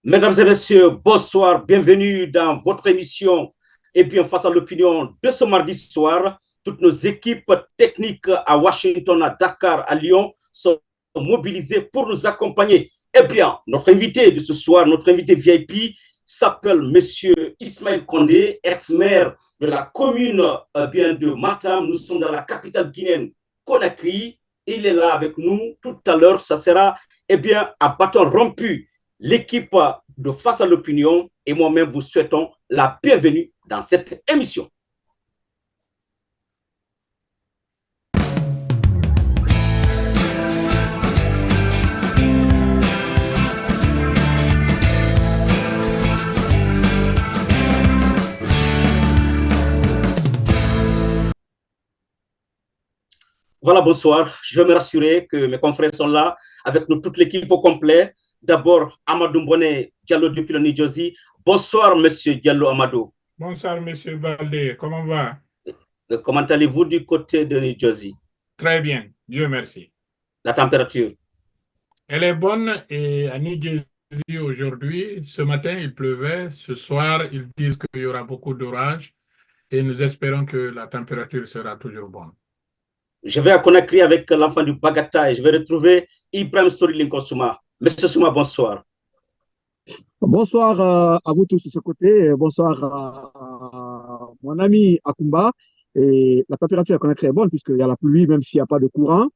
Mesdames et messieurs, bonsoir, bienvenue dans votre émission et bien face à l'opinion de ce mardi soir. Toutes nos équipes techniques à Washington, à Dakar, à Lyon sont mobilisées pour nous accompagner. Eh bien, notre invité de ce soir, notre invité VIP s'appelle Monsieur Ismaël Condé, ex-maire de la commune bien de Matam. Nous sommes dans la capitale guinéenne, Conakry. Il est là avec nous tout à l'heure. Ça sera bien à bâton rompu. L'équipe de Face à l'opinion et moi-même vous souhaitons la bienvenue dans cette émission. Voilà, bonsoir. Je veux me rassurer que mes confrères sont là avec nous, toute l'équipe au complet. D'abord, Amadou Mbone Diallo depuis le New Jersey. Bonsoir, monsieur Diallo Amadou. Bonsoir, monsieur Baldé. Comment va? Comment allez-vous du côté de New Jersey? Très bien, Dieu merci. La température? Elle est bonne et à New Jersey aujourd'hui, ce matin, il pleuvait. Ce soir, ils disent qu'il y aura beaucoup d'orages et nous espérons que la température sera toujours bonne. Je vais à Conakry avec l'enfant du Bagata et je vais retrouver Ibrahim Story Lincoln Souma. Monsieur Souma, bonsoir. Bonsoir à vous tous de ce côté. Bonsoir à mon ami Akumba. Et la température à Conakry est bonne puisqu'il y a la pluie, même s'il n'y a pas de courant.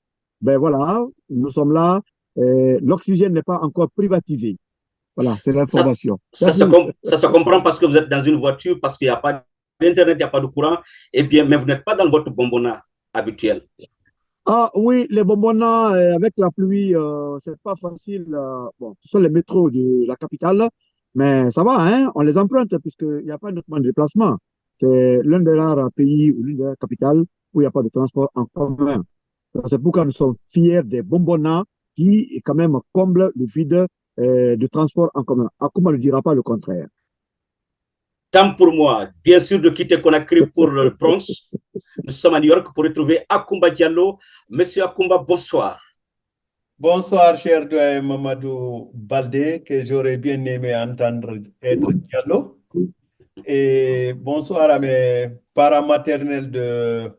Ben voilà, nous sommes là. L'oxygène n'est pas encore privatisé. Voilà, c'est l'information. Ça se comprend parce que vous êtes dans une voiture, parce qu'il n'y a pas d'Internet, il n'y a pas de courant. Eh bien, mais vous n'êtes pas dans votre bonbonna habituel. Ah oui, les bonbons avec la pluie, c'est pas facile. Bon, ce sont les métros de la capitale, mais ça va, hein, on les emprunte puisqu'il n'y a pas de déplacement. C'est l'un des rares pays ou l'une des rares capitales où il n'y a pas de transport en commun. C'est pourquoi nous sommes fiers des bonbons qui, quand même, comblent le vide de transport en commun. Akuma ne dira pas le contraire. Tant pour moi, bien sûr, de quitter Conakry pour le Bronx. Nous sommes à New York pour retrouver Akumba Diallo. Monsieur Akumba, bonsoir. Bonsoir, cher doyen Mamadou Baldé, que j'aurais bien aimé entendre être Diallo. Et bonsoir à mes parents maternels de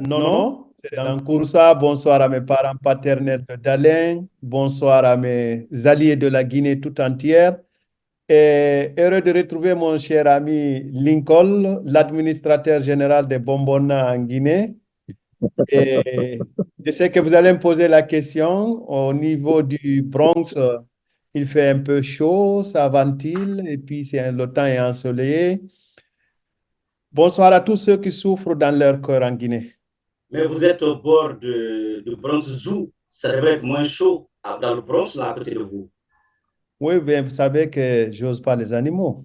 Nono, c'est dans Kouroussa. Bonsoir à mes parents paternels de Dalin. Bonsoir à mes alliés de la Guinée tout entière. Et heureux de retrouver mon cher ami Lincoln, l'administrateur général de Bonbonna en Guinée. Et je sais que vous allez me poser la question au niveau du Bronx. Il fait un peu chaud, ça ventile, et puis le temps est ensoleillé. Bonsoir à tous ceux qui souffrent dans leur cœur en Guinée. Mais vous êtes au bord de Bronx Zoo. Ça devrait être moins chaud dans le Bronx, là, à côté de vous. Oui, bien, vous savez que j'ose pas les animaux.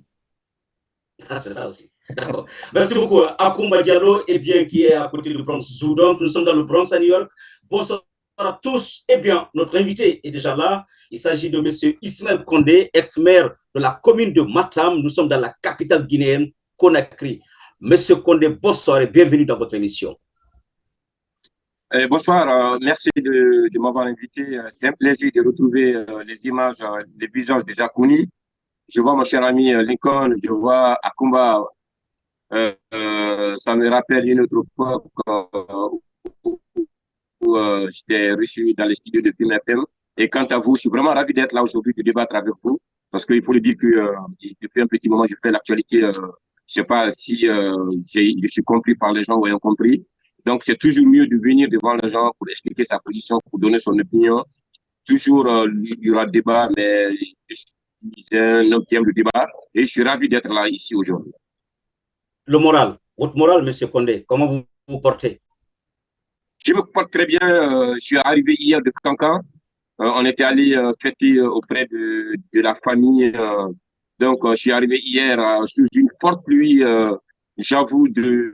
Ah, c'est ça aussi. D'accord. Merci beaucoup. Akumba Diallo, qui est à côté du Bronx Zoo. Donc, nous sommes dans le Bronx à New York. Bonsoir à tous. Notre invité est déjà là. Il s'agit de M. Ismaël Condé, ex-maire de la commune de Matam. Nous sommes dans la capitale guinéenne, Conakry. Monsieur Condé, bonsoir et bienvenue dans votre émission. Bonsoir, merci de m'avoir invité. C'est un plaisir de retrouver les images, les visages déjà connus. Je vois mon cher ami Lincoln, je vois Akumba. Ça me rappelle une autre fois où j'étais reçu dans les studios de Film FM. Et quant à vous, je suis vraiment ravi d'être là aujourd'hui, de débattre avec vous. Parce qu'il faut le dire que depuis un petit moment, je fais l'actualité. Je sais pas si je suis compris par les gens ou ayant compris. Donc, c'est toujours mieux de venir devant les gens pour expliquer sa position, pour donner son opinion. Toujours, il y aura débat, mais je suis un homme qui aime le débat. Et je suis ravi d'être là ici aujourd'hui. Le moral, votre moral, monsieur Condé, comment vous vous portez? Je me porte très bien. Je suis arrivé hier de Cancan. On était allé fêter auprès de la famille. Donc, je suis arrivé hier sous une forte pluie, j'avoue, de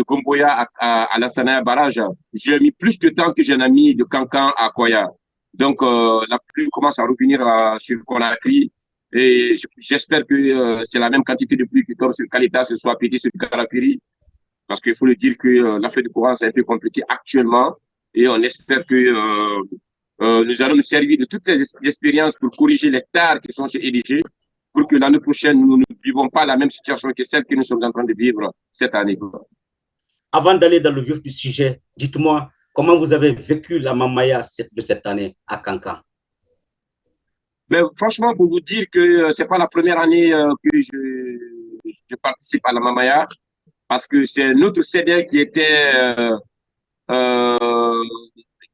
Komboya à la Sanaya Barrage. J'ai mis plus de temps que j'ai mis de Cancan à Koya. Donc, la pluie commence à revenir sur Conakry. Et j'espère que c'est la même quantité de pluie qui tombe sur Kalita ce soit pété sur Karakiri. Parce qu'il faut le dire que l'affaire du courant, c'est un peu compliqué actuellement. Et on espère que Nous allons nous servir de toutes les expériences pour corriger les tares qui sont chez EDG, pour que l'année prochaine, nous ne vivons pas la même situation que celle que nous sommes en train de vivre cette année. Avant d'aller dans le vif du sujet, dites-moi comment vous avez vécu la Mamaya de cette année à Kankan. Mais franchement, pour vous dire que c'est pas la première année que je participe à la Mamaya, parce que c'est notre CD qui était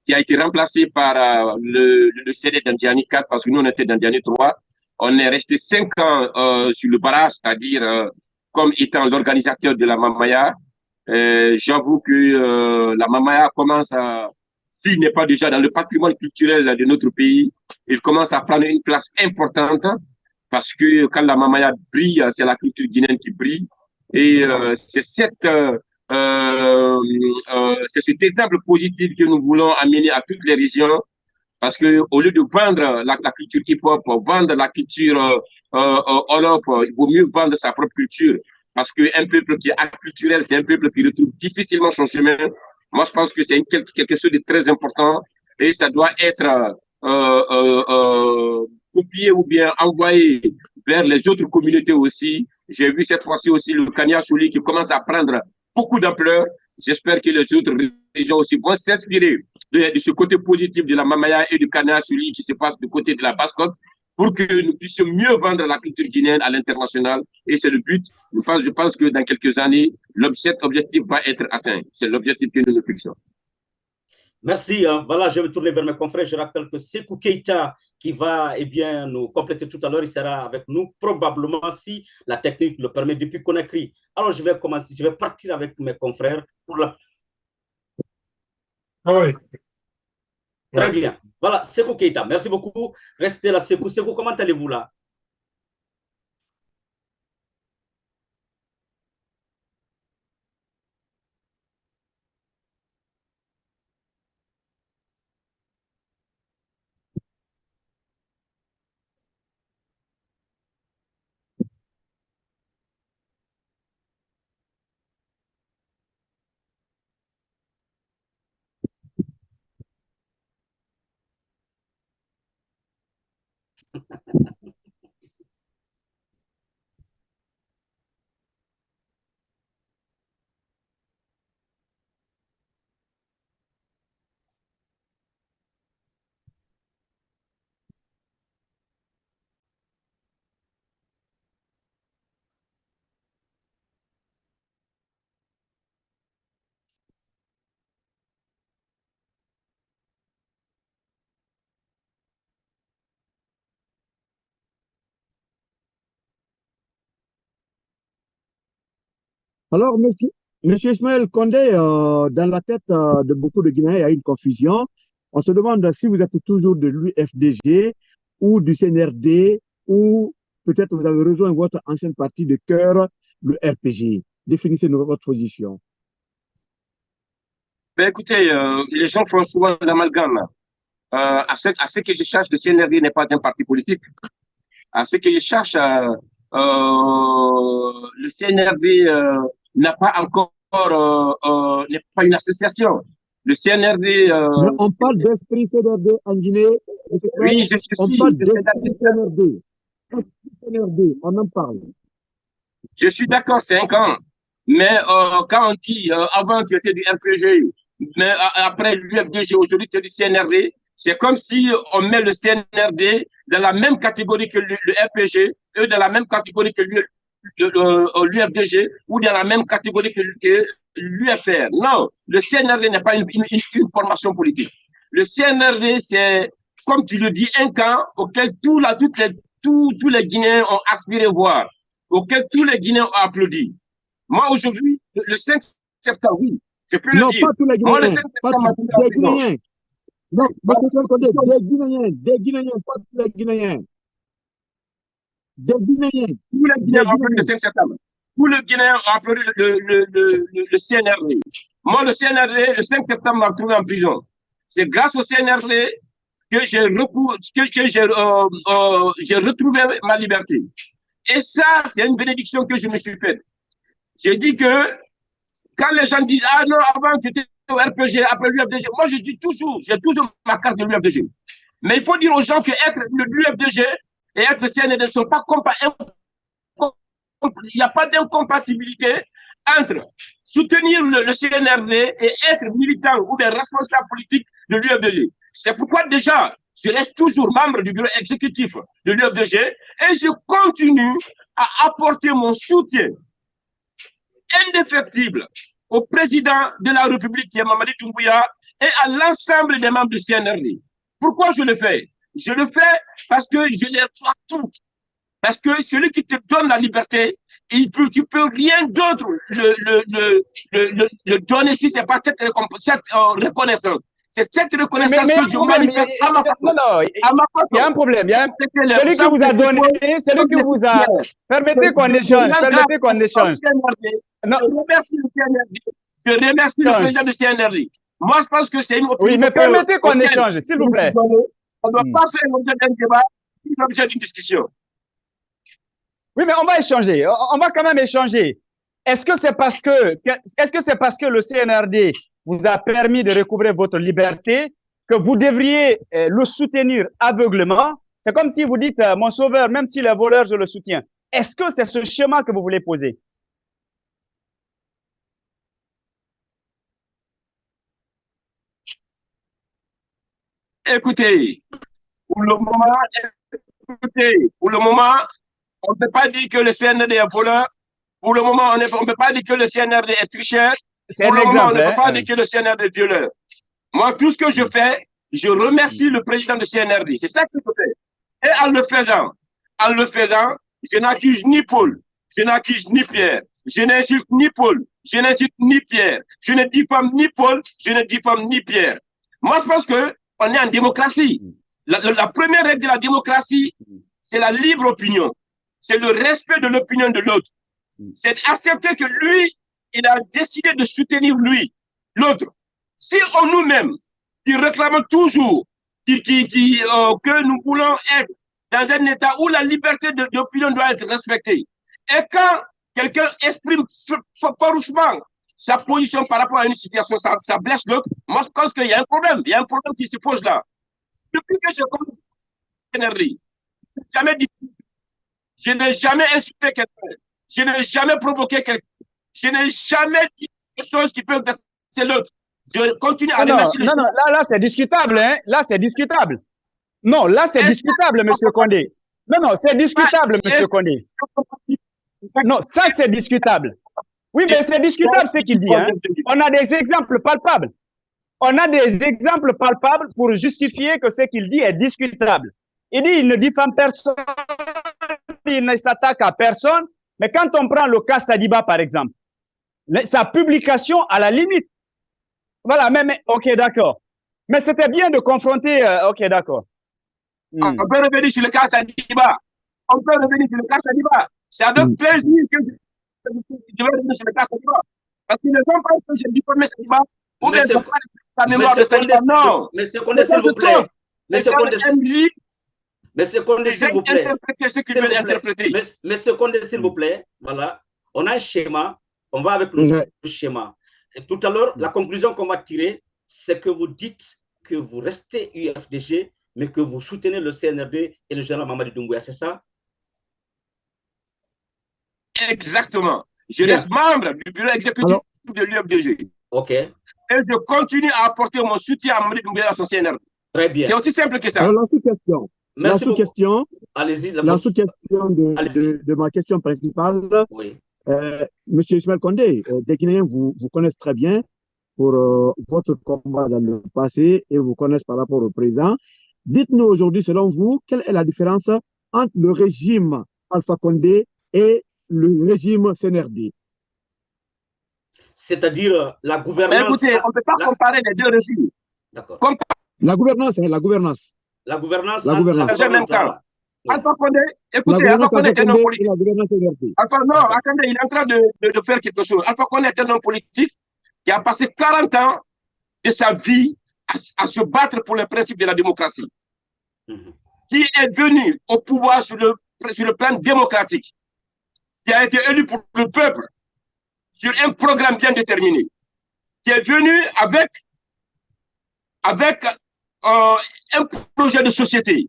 qui a été remplacé par le CD d'Andiani 4, parce que nous, on était d'Andiani 3. On est resté 5 ans sur le barrage, c'est-à-dire comme étant l'organisateur de la Mamaya. J'avoue que la Mamaya commence à, s'il n'est pas déjà dans le patrimoine culturel de notre pays, il commence à prendre une place importante, parce que quand la Mamaya brille, c'est la culture guinéenne qui brille. Et c'est cet exemple positif que nous voulons amener à toutes les régions, parce que au lieu de vendre la culture hip-hop, vendre la culture Wolof, il vaut mieux vendre sa propre culture, parce qu'un peuple qui est acculturel, c'est un peuple qui retrouve difficilement son chemin. Moi, je pense que c'est quelque chose de très important, et ça doit être copié ou bien envoyé vers les autres communautés aussi. J'ai vu cette fois-ci aussi le Kanya Chouli qui commence à prendre beaucoup d'ampleur. J'espère que les autres régions aussi vont s'inspirer de ce côté positif de la Mamaya et du Kanya Chouli qui se passe du côté de la Basse-Côte, pour que nous puissions mieux vendre la culture guinéenne à l'international. Et c'est le but. Je pense que dans quelques années, cet objectif va être atteint. C'est l'objectif que nous nous fixons. Merci. Voilà, je vais me tourner vers mes confrères. Je rappelle que Sékou Keïta, qui va nous compléter tout à l'heure, il sera avec nous, probablement, si la technique le permet, depuis Conakry. Alors, je vais partir avec mes confrères pour la... Oui. Très bien. Voilà, Sékou Keïta, merci beaucoup. Restez là, Sékou. Sékou, comment allez-vous là? Alors, monsieur Ismaël Condé, dans la tête de beaucoup de Guinéens, il y a une confusion. On se demande si vous êtes toujours de l'UFDG ou du CNRD, ou peut-être vous avez rejoint votre ancienne partie de cœur, le RPG. Définissez-nous votre position. Ben écoutez, les gens font souvent l'amalgame. À ce que je cherche, le CNRD n'est pas un parti politique. À ce que je cherche, le CNRD n'a pas encore, n'est pas une association. Le CNRD. Mais on parle d'esprit CNRD en Guinée. Oui, on parle d'esprit CNRD. Esprit CNRD, on en parle. Je suis d'accord, c'est un camp. Mais quand on dit avant tu étais du RPG, mais après l'UFDG, aujourd'hui tu es du CNRD, c'est comme si on met le CNRD dans la même catégorie que le RPG, et dans la même catégorie que l'UFDG, ou dans la même catégorie que l'UFR. Non, le CNRD n'est pas une formation politique. Le CNRD, c'est, comme tu le dis, un camp auquel tous les Guinéens ont aspiré voir, auquel tous les Guinéens ont applaudi. Moi, aujourd'hui, le 5 septembre, oui, je peux le dire. Non, pas tous les Guinéens. Moi, le 5 septembre, des Guinéens. Non, des Guinéens, pas tous les Guinéens. Des Guinéens. Tous les Guinéens ont applaudi le 5 septembre. Tous les Guinéens ont applaudi le CNRD. Moi, le CNRD, le 5 septembre, m'a trouvé en prison. C'est grâce au CNRD que j'ai retrouvé ma liberté. Et ça, c'est une bénédiction que je me suis faite. J'ai dit que quand les gens disent « Ah non, avant, c'était au RPG, après l'UFDG. Moi, je dis toujours, j'ai toujours ma carte de l'UFDG. Mais il faut dire aux gens que être l'UFDG et être le CNRD ne sont pas compatibles. Il n'y a pas d'incompatibilité entre soutenir le CNRD et être militant ou des responsables politiques de l'UFDG. C'est pourquoi déjà, je reste toujours membre du bureau exécutif de l'UFDG et je continue à apporter mon soutien indéfectible au président de la République qui est Mamadi Doumbouya et à l'ensemble des membres du CNRD. Pourquoi je le fais? Je le fais parce que je les crois tout. Parce que celui qui te donne la liberté, tu peux rien d'autre le donner si ce n'est pas cette reconnaissance. C'est cette reconnaissance que je manifeste à ma façon. Non, non, il y a un problème. Celui qui vous a donné, celui qui vous a... Permettez qu'on échange, permettez qu'on échange. Je remercie le CNRD. Je remercie le président du CNRD. Moi, je pense que c'est une opinion. Oui, mais permettez qu'on échange, s'il vous plaît. On ne doit pas faire l'objet d'un débat, l'objet d'une discussion. Oui, mais on va échanger. On va quand même échanger. Est-ce que c'est parce que le CNRD vous a permis de recouvrer votre liberté que vous devriez le soutenir aveuglément? C'est comme si vous dites, mon sauveur, même s'il est voleur, je le soutiens. Est-ce que c'est ce schéma que vous voulez poser? Écoutez, pour le moment, on ne peut pas dire que le CNRD est voleur. Pour le moment, on ne peut pas dire que le CNRD est tricheur. Pour le moment, on ne peut pas dire que le CNRD est violeur. Moi, tout ce que je fais, je remercie le président du CNRD. C'est ça que je fais. Et en le faisant, je n'accuse ni Paul, je n'accuse ni Pierre, je n'insulte ni Paul, je n'insulte ni Pierre, je ne diffame ni Paul, je ne diffame ni Pierre. Moi, je pense qu'on est en démocratie. La première règle de la démocratie, c'est la libre opinion. C'est le respect de l'opinion de l'autre. C'est accepter que lui, il a décidé de soutenir l'autre. Si on nous-mêmes, qui réclamons toujours que nous voulons être dans un État où la liberté d'opinion doit être respectée, et quand quelqu'un exprime farouchement sa position par rapport à une situation, ça blesse l'autre, moi je pense qu'il y a un problème. Il y a un problème qui se pose là. Depuis que je commence à l'énergie, je n'ai jamais insulté quelqu'un. Je n'ai jamais provoqué quelqu'un. Je n'ai jamais dit quelque chose qui peut blesser l'autre. Je continue à remercier les gens. Non, là, c'est discutable, hein. Là, c'est discutable. Non, là, c'est discutable, M. Condé. Non, c'est discutable, M. Condé. Non, ça, c'est discutable. Oui, mais c'est discutable ce qu'il dit, hein. On a des exemples palpables. On a des exemples palpables pour justifier que ce qu'il dit est discutable. Il dit, il ne diffame personne, il ne s'attaque à personne. Mais quand on prend le cas Sadiba, par exemple, sa publication, à la limite, voilà, mais ok, d'accord. Mais c'était bien de confronter, ok, d'accord. On peut revenir sur le cas Sadiba. C'est avec plaisir que je vais revenir sur le cas Sadiba. Parce que les gens pensent que j'ai diffamé Sadiba, ou bien je parle de la mémoire de Sadiba. Non. Mais c'est qu'on est, s'il vous plaît. Mais c'est qu'on est, Monsieur Condé, s'il vous plaît. Monsieur Condé, s'il vous plaît. Voilà. On a un schéma. On va avec le schéma. Et tout à l'heure, la conclusion qu'on va tirer, c'est que vous dites que vous restez UFDG, mais que vous soutenez le CNRD et le général Mamadi Doumbouya, c'est ça? Exactement. Je reste membre du bureau exécutif de l'UFDG. OK. Et je continue à apporter mon soutien à Mamadi Doumbouya à son CNRD. Très bien. C'est aussi simple que ça. Alors, la sous-question. Merci beaucoup. Allez-y. La sous-question de ma question principale. Oui. Monsieur Ismaël Condé, des Guinéens vous connaissent très bien pour votre combat dans le passé et vous connaissent par rapport au présent. Dites-nous aujourd'hui, selon vous, quelle est la différence entre le régime Alpha Condé et le régime CNRD? C'est-à-dire la gouvernance. Mais écoutez, on ne peut pas comparer les deux régimes. D'accord. La gouvernance, hein, la gouvernance. La gouvernance. Dans le même temps. Alpha Condé, écoutez, Alpha Condé est un homme politique. Attendez, il est en train de faire quelque chose. Alpha Condé est un homme politique qui a passé 40 ans de sa vie à se battre pour les principes de la démocratie. Qui est venu au pouvoir sur le plan démocratique, qui a été élu pour le peuple sur un programme bien déterminé, qui est venu avec un projet de société.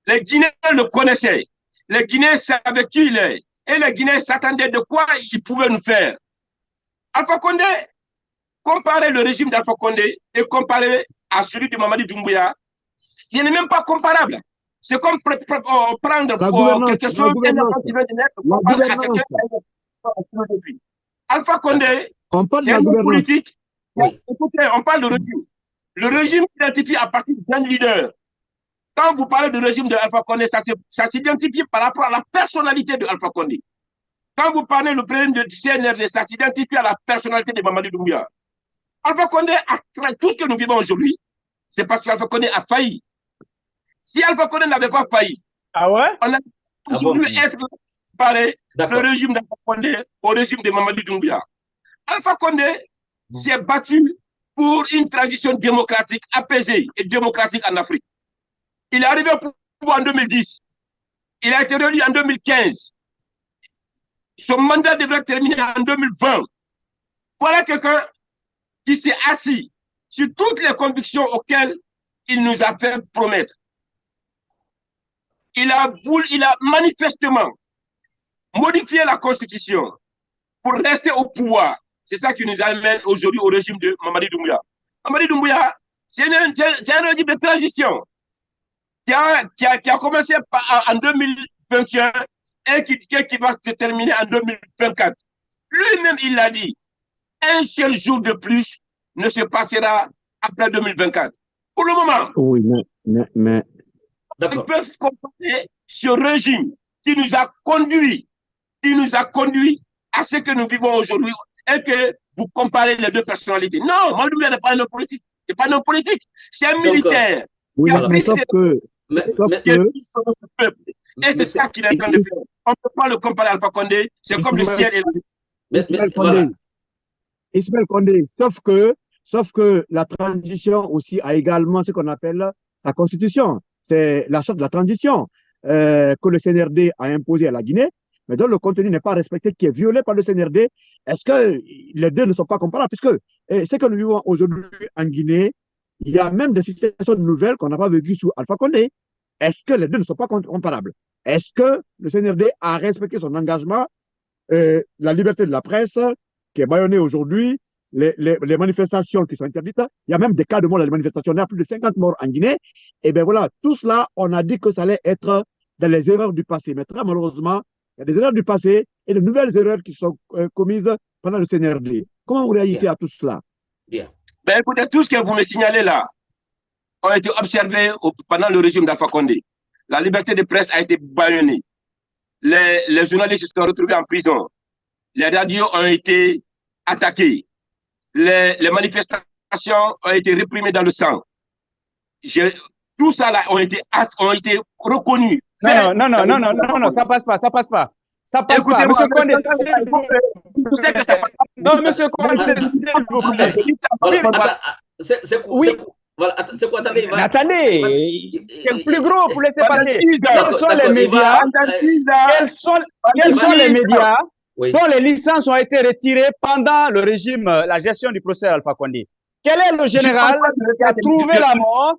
Les Guinéens le connaissaient. Les Guinéens savaient qui il est. Et les Guinéens s'attendaient de quoi il pouvait nous faire. Alpha Condé, comparer le régime d'Alpha Condé et comparer à celui de Mamadi Doumbouya, ce n'est même pas comparable. C'est comme prendre quelque chose qui vient de naître, comparer à quelqu'un qui a Alpha Condé, c'est un homme politique. Oui. Écoutez, on parle de régime. Le régime s'identifie à partir d'un leader. Quand vous parlez du régime de Alpha Condé, ça s'identifie par rapport à la personnalité de Alpha Condé. Quand vous parlez du président du CNRD, ça s'identifie à la personnalité de Mamadi Doumbouya. Alpha Condé, tout ce que nous vivons aujourd'hui, c'est parce qu'Alpha Condé a failli. Si Alpha Condé n'avait pas failli, on a aujourd'hui être comparé le régime d'Alpha Condé au régime de Mamadi Doumbouya. Alpha Condé s'est battu pour une transition démocratique apaisée et démocratique en Afrique. Il est arrivé au pouvoir en 2010. Il a été réélu en 2015. Son mandat devrait terminer en 2020. Voilà quelqu'un qui s'est assis sur toutes les convictions auxquelles il nous a fait promettre. Il a manifestement modifié la Constitution pour rester au pouvoir. C'est ça qui nous amène aujourd'hui au régime de Mamadi Doumbouya. Mamadi Doumbouya, c'est un régime de transition qui a commencé en 2021 et qui va se terminer en 2024. Lui-même, il l'a dit, un seul jour de plus ne se passera après 2024. Pour le moment, oui, mais... Ils peuvent comparer ce régime qui nous a conduit à ce que nous vivons aujourd'hui et que vous comparez les deux personnalités. Non, Mamadi Doumbouya n'est pas un homme politique. C'est pas un homme politique. C'est un militaire. Oui, mais sauf que... Et c'est ça qu'il est en train de faire. On ne peut pas le comparer à Alpha Condé. C'est comme le ciel et la... Ismaël Condé, sauf que la transition aussi a également ce qu'on appelle sa constitution. C'est la charte de la transition que le CNRD a imposée à la Guinée, mais dont le contenu n'est pas respecté, qui est violé par le CNRD. Est-ce que les deux ne sont pas comparables? Puisque ce que nous vivons aujourd'hui en Guinée, il y a même des situations nouvelles qu'on n'a pas vécues sous Alpha Condé. Est-ce que les deux ne sont pas comparables? Est-ce que le CNRD a respecté son engagement, la liberté de la presse qui est bâillonnée aujourd'hui, les manifestations qui sont interdites? Il y a même des cas de mort dans les manifestations. Il y a plus de 50 morts en Guinée. Et bien voilà, tout cela, on a dit que ça allait être dans les erreurs du passé. Mais très malheureusement, il y a des erreurs du passé et de nouvelles erreurs qui sont commises pendant le CNRD. Comment vous réagissez à tout cela? Bien. Ben écoutez, tout ce que vous me signalez là a été observé pendant le régime d'Alpha Condé. La liberté de presse a été bâillonnée. Les journalistes se sont retrouvés en prison. Les radios ont été attaquées. Les manifestations ont été réprimées dans le sang. Tout ça là ont été reconnus. Non, ça passe pas. Ça passe pas, monsieur Condé. Non, monsieur Condé, s'il vous plaît. Oui. Voilà, c'est quoi, attendez. Attendez, c'est plus gros pour laisser passer. Quels sont les médias dont les licences ont été retirées pendant le régime, la gestion du procès Alpha Condé? Quel est le général qui a trouvé la mort?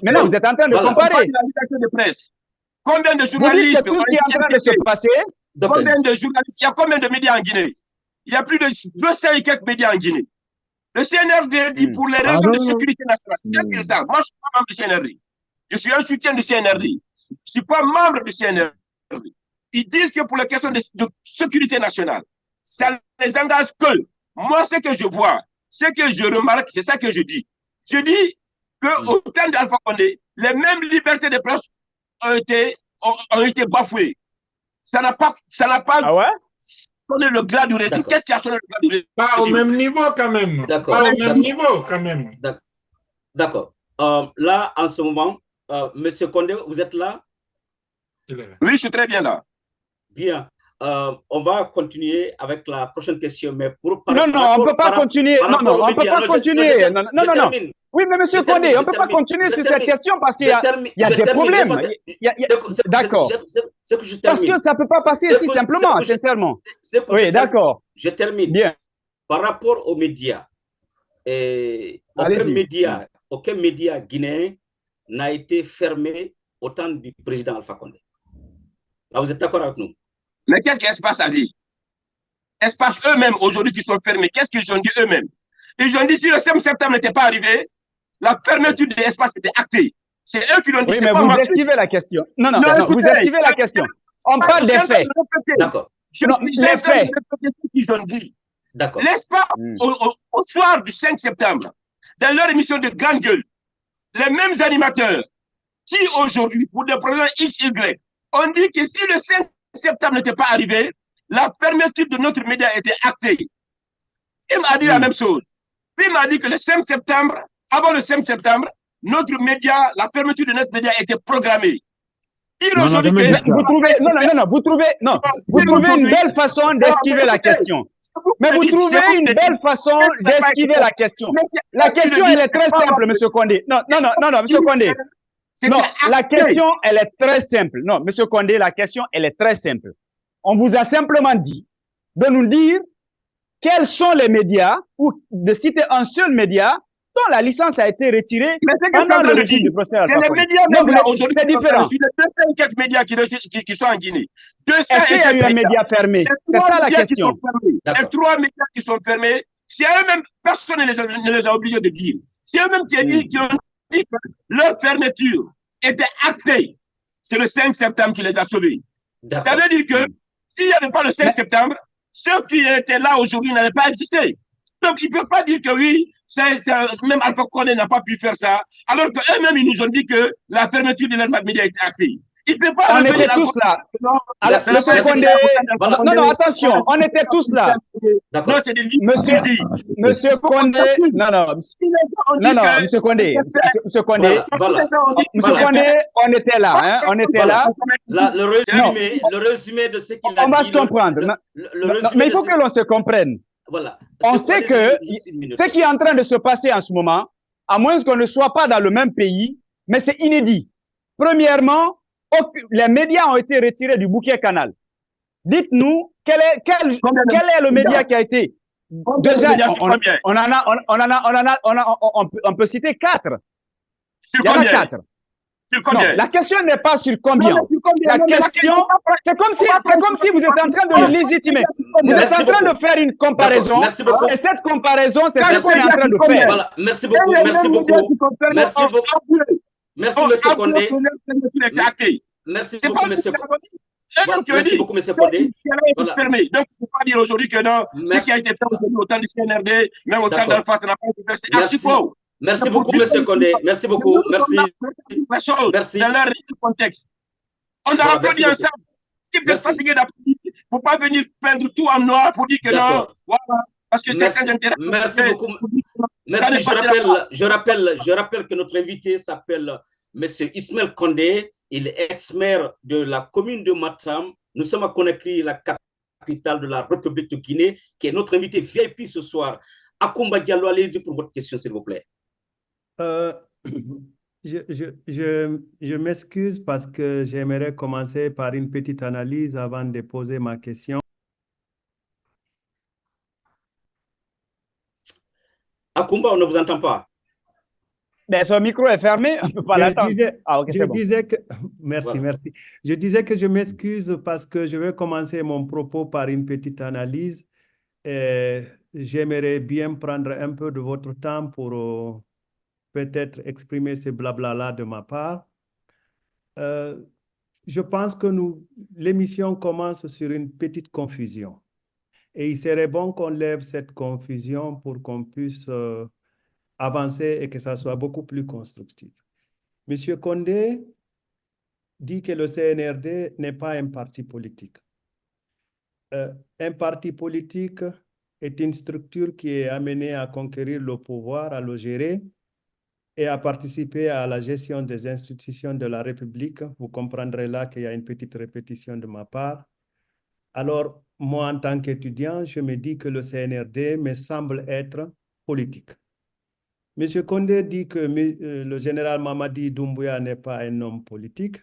Maintenant, vous êtes en train de comparer. Combien de journalistes? Vous dites que tout ce qui est en train de se passer. Combien de journalistes? Il y a combien de médias en Guinée? Il y a plus de 200 et quelques médias en Guinée. Le CNRD dit pour les raisons de sécurité nationale. C'est intéressant. Moi, je ne suis pas membre du CNRD. Je suis un soutien du CNRD. Je ne suis pas membre du CNRD. Ils disent que pour les questions de sécurité nationale, ça ne les engage que. Moi, ce que je vois, ce que je remarque, c'est ça que je dis. Je dis qu'au temps d'Alpha Condé, les mêmes libertés de presse ont été bafouées. Ça n'a pas sonné le glas du régime. Qu'est-ce qui a sonné le glas du régime? Pas au même niveau quand même. D'accord. Pas au même niveau quand même. D'accord. Là, en ce moment, Monsieur Condé, vous êtes là? Oui, je suis très bien là. Bien. On va continuer avec la prochaine question. Mais on ne peut pas continuer. Non, on ne peut pas continuer. Non. Oui, mais monsieur Condé, on ne peut pas continuer sur cette question parce qu'il y a des problèmes. D'accord. Parce que ça ne peut pas passer si simplement, sincèrement. Oui, d'accord. Je termine. Bien. par rapport aux médias, aucun média guinéen n'a été fermé au temps du président Alpha Condé. Là, vous êtes d'accord avec nous? Mais qu'est-ce qu'Espace a dit? Espace eux-mêmes, aujourd'hui, qui sont fermés, qu'est-ce qu'ils ont dit eux-mêmes? Ils ont dit, si le 5 septembre n'était pas arrivé, la fermeture de l'espace était actée. C'est eux qui l'ont dit. Oui, mais vous esquivez la question. Non, vous esquivez la question. On parle des faits. D'accord. Les faits. Qu'ils ont dit. D'accord. L'espace, au soir du 5 septembre, dans leur émission de Grande Gueule, les mêmes animateurs qui aujourd'hui, pour des problèmes XY, ont dit que si le 5 septembre n'était pas arrivé, la fermeture de notre média était actée. Il m'a dit la même chose. Puis il m'a dit que le 5 septembre, avant le 5 septembre, notre média, la fermeture de notre média était programmée. Vous trouvez une belle façon d'esquiver la question. Mais vous trouvez une belle façon d'esquiver la question. La question, elle est très simple, M. Condé. Non, M. Condé. Non, la question, elle est très simple. Non, M. Condé, la question, elle est très simple. On vous a simplement dit de nous dire quels sont les médias, ou de citer un seul média dont la licence a été retirée pendant le régime du procès Alpha Condé. C'est les médias même là aujourd'hui. C'est différent. Il y a 204 médias qui sont en Guinée. Est-ce qu'il y a eu un média fermé? C'est ça la question. Les 3 médias qui sont fermés, c'est eux-mêmes, personne ne les a obligés de dire. C'est eux-mêmes qui ont dit que leur fermeture était actée. C'est le 5 septembre qui les a sauvés. Ça veut dire que s'il n'y avait pas le 5 septembre, ceux qui étaient là aujourd'hui n'allaient pas exister. Donc, ils ne peuvent pas dire que oui, même Alpha Condé n'a pas pu faire ça, alors qu'eux-mêmes, ils nous ont dit que la fermeture de leur média était actée. Ils ne peuvent pas. On était tous là. Alors, M. Condé, non, attention, on était tous là. Non, c'est des Monsieur Condé, M. Condé, on était là, hein, on était là. Le résumé de ce qu'il a dit. On va se comprendre. Mais il faut que l'on se comprenne. Voilà. On sait que ce qui est en train de se passer en ce moment, à moins qu'on ne soit pas dans le même pays, mais c'est inédit. Premièrement, les médias ont été retirés du bouquet canal. Dites-nous, quel est le média qui a été? Déjà, on peut citer 4. Il y en a 4. Non, la question n'est pas sur combien. La question, c'est comme si vous êtes en train de légitimer. Vous êtes en train de faire une comparaison. Et cette comparaison, c'est ce qu'on est en train de faire. Voilà. Merci beaucoup. Merci, M. Condé. Merci beaucoup, M. Condé. Merci beaucoup, M. Condé. Donc, il ne faut pas dire aujourd'hui que non, ce qui a été fait au temps du CNRD, même au temps d'Alpha, ça n'a pas été fait. C'est archi faux. Merci beaucoup, M. Condé. Merci beaucoup. Merci. Merci. Dans leur contexte. On a applaudi ensemble. Si vous êtes fatigué d'applaudir, il ne faut pas venir peindre tout en noir pour dire que non. Voilà. Parce que c'est très intéressant. Merci beaucoup. Merci. Je rappelle que notre invité s'appelle M. Ismaël Condé. Il est ex-maire de la commune de Matam. Nous sommes à Conakry, la capitale de la République de Guinée, qui est notre invité VIP ce soir. Akoumba Diallo, allez-y pour votre question, s'il vous plaît. Je m'excuse parce que j'aimerais commencer par une petite analyse avant de poser ma question. Akoumba, on ne vous entend pas. Mais son micro est fermé, on ne peut pas l'attendre. Merci. Je disais que je m'excuse parce que je vais commencer mon propos par une petite analyse. J'aimerais bien prendre un peu de votre temps pour peut-être exprimer ce blabla-là de ma part. Je pense que l'émission commence sur une petite confusion. Et il serait bon qu'on lève cette confusion pour qu'on puisse avancer et que ça soit beaucoup plus constructif. Monsieur Condé dit que le CNRD n'est pas un parti politique. Un parti politique est une structure qui est amenée à conquérir le pouvoir, à le gérer et à participer à la gestion des institutions de la République. Vous comprendrez là qu'il y a une petite répétition de ma part. Alors, moi, en tant qu'étudiant, je me dis que le CNRD me semble être politique. Monsieur Condé dit que le général Mamadi Doumbouya n'est pas un homme politique.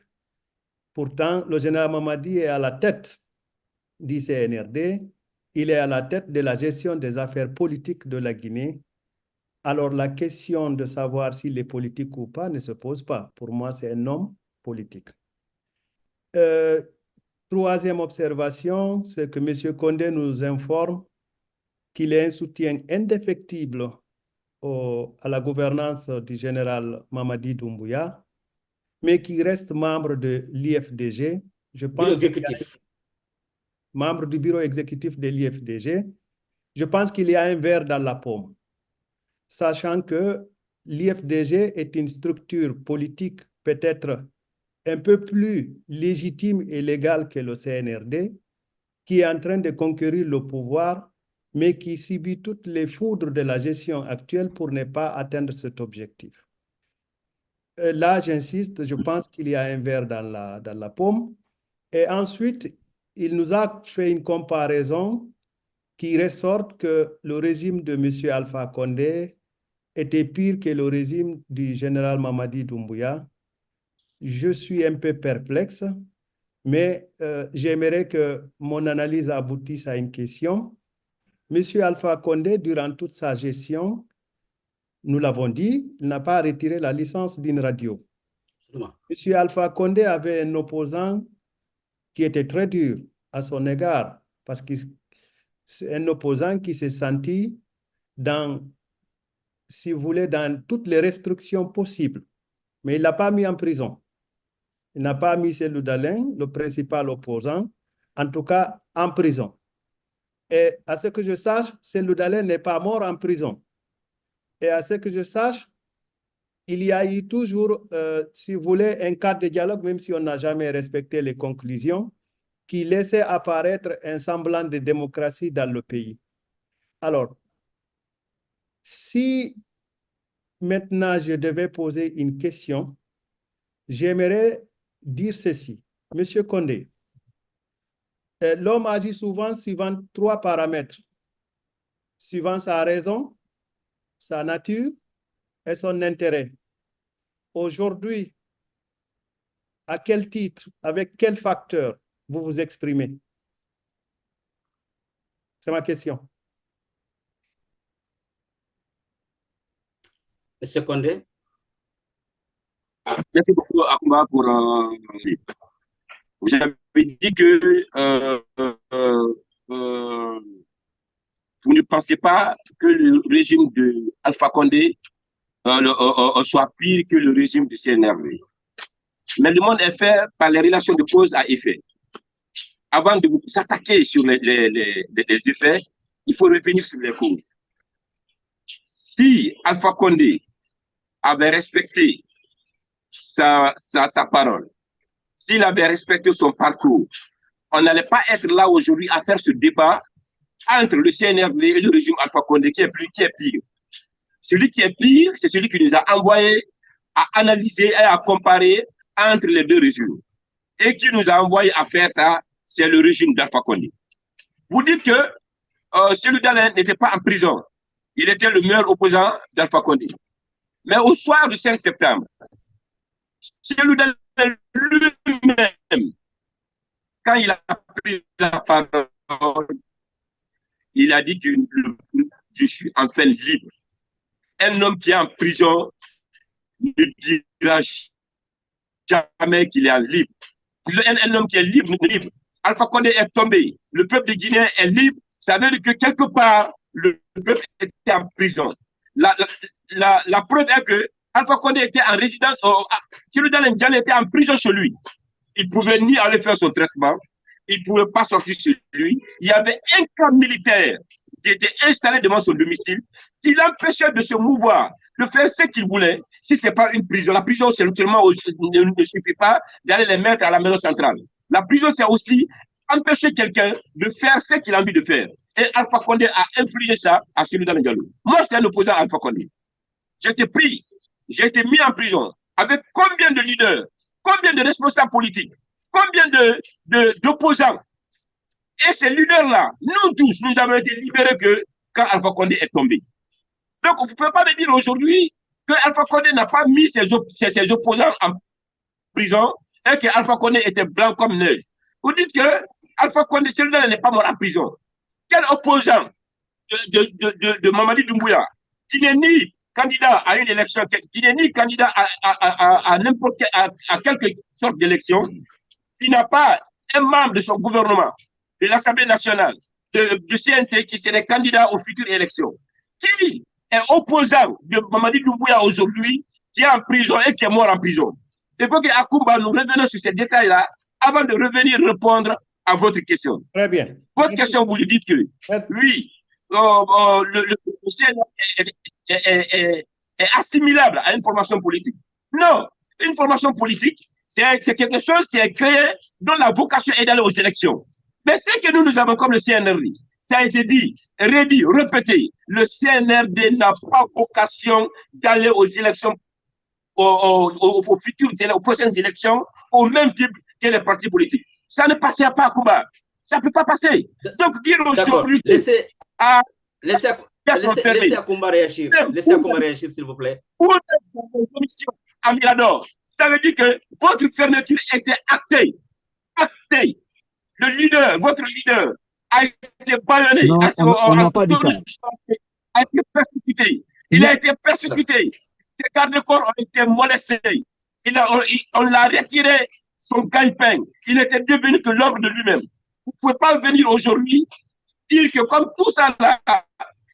Pourtant, le général Mamadi est à la tête du CNRD il est à la tête de la gestion des affaires politiques de la Guinée. Alors la question de savoir s'il est politique ou pas ne se pose pas. Pour moi, c'est un homme politique. Troisième observation, c'est que M. Condé nous informe qu'il est un soutien indéfectible à la gouvernance du général Mamadi Doumbouya, mais qui reste membre de l'IFDG. Je pense membre du bureau exécutif de l'IFDG. Je pense qu'il y a un verre dans la pomme, sachant que l'IFDG est une structure politique peut-être un peu plus légitime et légale que le CNRD, qui est en train de conquérir le pouvoir, mais qui subit toutes les foudres de la gestion actuelle pour ne pas atteindre cet objectif. Là, j'insiste, je pense qu'il y a un verre dans la pomme. Et ensuite, il nous a fait une comparaison qui ressort que le régime de M. Alpha Condé était pire que le régime du général Mamadi Doumbouya. Je suis un peu perplexe, mais j'aimerais que mon analyse aboutisse à une question. M. Alpha Condé, durant toute sa gestion, nous l'avons dit, il n'a pas retiré la licence d'une radio. M. Alpha Condé avait un opposant qui était très dur à son égard, parce que c'est un opposant qui s'est senti dans, si vous voulez, dans toutes les restrictions possibles. Mais il ne l'a pas mis en prison. Il n'a pas mis Cellou Dalein, le principal opposant, en tout cas en prison. Et à ce que je sache, Cellou Dalein n'est pas mort en prison. Et à ce que je sache, il y a eu toujours, si vous voulez, un cadre de dialogue, même si on n'a jamais respecté les conclusions, qui laissait apparaître un semblant de démocratie dans le pays. Alors, si maintenant je devais poser une question, j'aimerais dire ceci. Monsieur Condé, l'homme agit souvent suivant 3 paramètres, suivant sa raison, sa nature et son intérêt. Aujourd'hui, à quel titre, avec quel facteur vous vous exprimez? C'est ma question. Monsieur Condé. Merci beaucoup, Akoumba, pour... vous avez dit que vous ne pensez pas que le régime de Alpha Condé soit pire que le régime du CNRD. Mais le monde est fait par les relations de cause à effet. Avant de vous attaquer sur les effets, il faut revenir sur les causes. Si Alpha Condé avait respecté sa parole, s'il avait respecté son parcours, on n'allait pas être là aujourd'hui à faire ce débat entre le CNRD et le régime Alpha Condé qui est pire. Celui qui est pire, c'est celui qui nous a envoyé à analyser et à comparer entre les deux régimes. Et qui nous a envoyé à faire ça, c'est le régime d'Alpha Condé. Vous dites que Cellou Dalein n'était pas en prison. Il était le meilleur opposant d'Alpha Condé. Mais au soir du 5 septembre, Cellou Dalein lui-même, quand il a pris la parole, il a dit que je suis enfin libre. Un homme qui est en prison ne dira jamais qu'il est libre. Un homme qui est libre, Alpha Condé est tombé. Le peuple guinéen est libre. Ça veut dire que quelque part, le peuple était en prison. La preuve est que Alpha Condé était en résidence. Cellou Dalein était en prison chez lui. Il ne pouvait ni aller faire son traitement. Il ne pouvait pas sortir chez lui. Il y avait un camp militaire qui était installé devant son domicile, qui l'empêchait de se mouvoir, de faire ce qu'il voulait. Si ce n'est pas une prison, la prison, seulement ne suffit pas d'aller les mettre à la maison centrale. La prison, c'est aussi empêcher quelqu'un de faire ce qu'il a envie de faire. Et Alpha Condé a infligé ça à Cellou Dalein Diallo. Moi, j'étais un opposant à Alpha Condé. J'ai été pris, j'ai été mis en prison avec combien de leaders, combien de responsables politiques, combien d'opposants. Et ces leaders-là, nous tous, nous avons été libérés quand Alpha Condé est tombé. Donc, vous ne pouvez pas me dire aujourd'hui que Alpha Condé n'a pas mis ses opposants en prison et que Alpha Condé était blanc comme neige. Vous dites que Alpha Condé, celui-là n'est pas mort en prison. quel opposant de Mamadi Doumbouya, qui n'est ni candidat à une élection, qui n'est ni candidat à n'importe à quelque sorte d'élection, qui n'a pas un membre de son gouvernement, de l'Assemblée nationale, du CNT, qui serait candidat aux futures élections. Qui est opposant de Mamadi Doumbouya aujourd'hui, qui est en prison et qui est mort en prison? Il faut qu'à Akumba, nous revenions sur ces détails-là avant de revenir répondre à votre question. Très bien. Votre question, vous lui dites que oui, le CNR est assimilable à une formation politique. Non, une formation politique, c'est quelque chose qui est créé dont la vocation est d'aller aux élections. Mais ce que nous avons comme le CNRD, ça a été dit, redit, répété, le CNRD n'a pas vocation d'aller aux élections, aux prochaines élections, au même type que les partis politiques. Ça ne passera pas à Cuba. Ça ne peut pas passer. Donc, dire aujourd'hui... Laissez Akumba réagir. Laissez Akumba réagir, s'il vous plaît. Pour la commission à Mirador, ça veut dire que votre fermeture était actée. Actée. Le leader, votre leader, a été bâillonné. A été persécuté. Il a été persécuté. Ses gardes-corps ont été molestés. On l'a retiré son gagne-pain. Il était devenu que l'homme de lui-même. Vous ne pouvez pas venir aujourd'hui dire que comme tout ça là,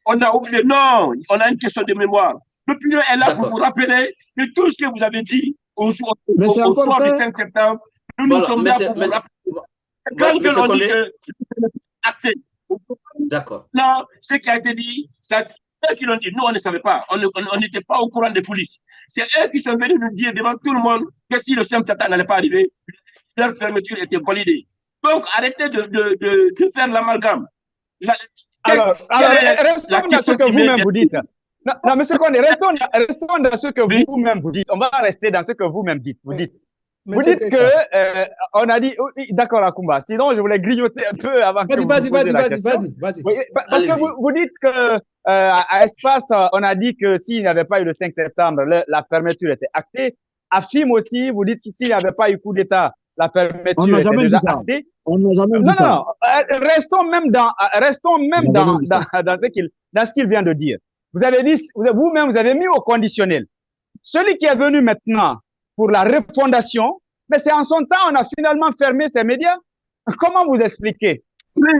on a oublié. Non, on a une question de mémoire. L'opinion est là pour vous rappeler que tout ce que vous avez dit au soir du 5 septembre, nous sommes là pour vous rappeler. D'accord. Non, ce qui a été dit, c'est eux qui l'ont dit. Nous, on ne savait pas. On n'était pas au courant des polices. C'est eux qui sont venus nous dire devant tout le monde que si le 5 septembre n'allait pas arriver, leur fermeture était validée. Donc, arrêtez de faire l'amalgame. Alors, restons dans ce que vous-même vous dites. Non, M. Condé, restons dans ce que vous-même vous dites. On va rester dans ce que vous-même dites. Vous dites que, on a dit, d'accord, Akumba, sinon je voulais grignoter un peu avant que vous posiez la question. Vas-y. Parce que vous dites que, à Espace, on a dit que s'il n'y avait pas eu le 5 septembre, la fermeture était actée. À FIM aussi, vous dites que s'il n'y avait pas eu coup d'État, la fermeture était déjà actée. On n'a jamais dit ça. Non, restons même dans ce qu'il vient de dire. Vous avez dit, vous-même, vous avez mis au conditionnel. Celui qui est venu maintenant pour la refondation, mais c'est en son temps, on a finalement fermé ces médias. Comment vous expliquez? Oui,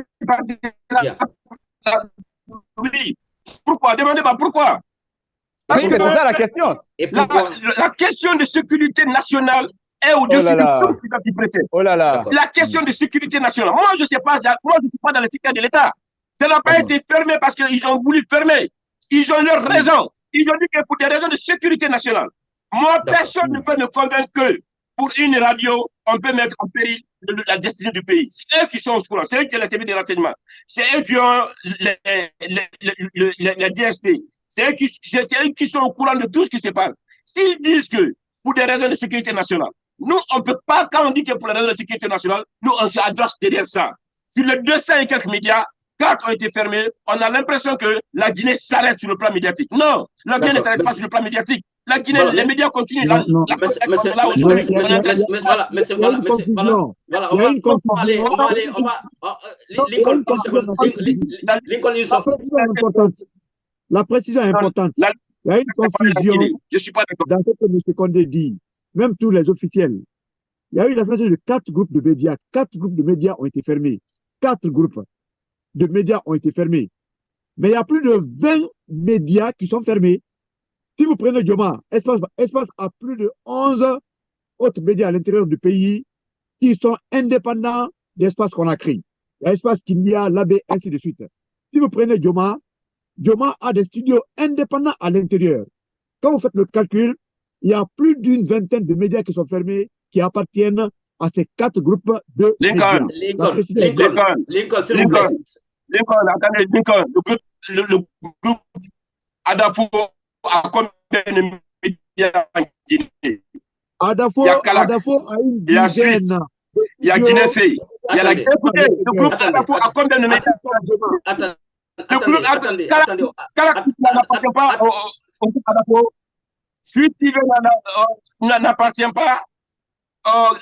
pourquoi? Demandez-moi pourquoi. Parce que c'est ça la question. La question de sécurité nationale est au-dessus de tout ce qui précède. Oh là là. La question de sécurité nationale. Moi, je ne suis pas dans le secteur de l'État. Ça n'a pas été fermé parce qu'ils ont voulu fermer. Ils ont leur raison. Ils ont dit que pour des raisons de sécurité nationale. Moi, personne ne peut me convaincre que pour une radio, on peut mettre en péril la destinée du pays. C'est eux qui sont au courant. C'est eux qui ont les services de renseignement. C'est eux qui ont les DST. C'est eux qui sont au courant de tout ce qui se passe. S'ils disent que pour des raisons de sécurité nationale, nous, on ne peut pas, quand on dit que pour les raisons de sécurité nationale, nous, on s'adresse derrière ça. Sur les 200 et quelques médias, 4 ont été fermés, on a l'impression que la Guinée s'arrête sur le plan médiatique. Non, la Guinée ne s'arrête pas sur le plan médiatique. La Guinée, les médias continuent. Voilà, la précision est importante. Il y a une confusion dans ce que M. Condé dit, même tous les officiels. Il y a eu la fermeture de 4 groupes de médias. 4 groupes de médias ont été fermés. 4 groupes de médias ont été fermés. Mais il y a plus de 20 médias qui sont fermés. Si vous prenez Dioma, Espace a plus de 11 autres médias à l'intérieur du pays qui sont indépendants d'Espace qu'on a créé. Il y a Espace Kimia, l'AB, ainsi de suite. Si vous prenez Dioma a des studios indépendants à l'intérieur. Quand vous faites le calcul, il y a plus d'une vingtaine de médias qui sont fermés, qui appartiennent à ces 4 groupes de médias. Lincoln, le groupe Adafo a combien de médias en Guinée? Adafo a une dizaine. Il y a Guinée-Fay. Écoutez, le groupe Adafo a combien de médias? Le groupe Adafo n'appartient pas au groupe Adafo. Suite TV n'appartient pas.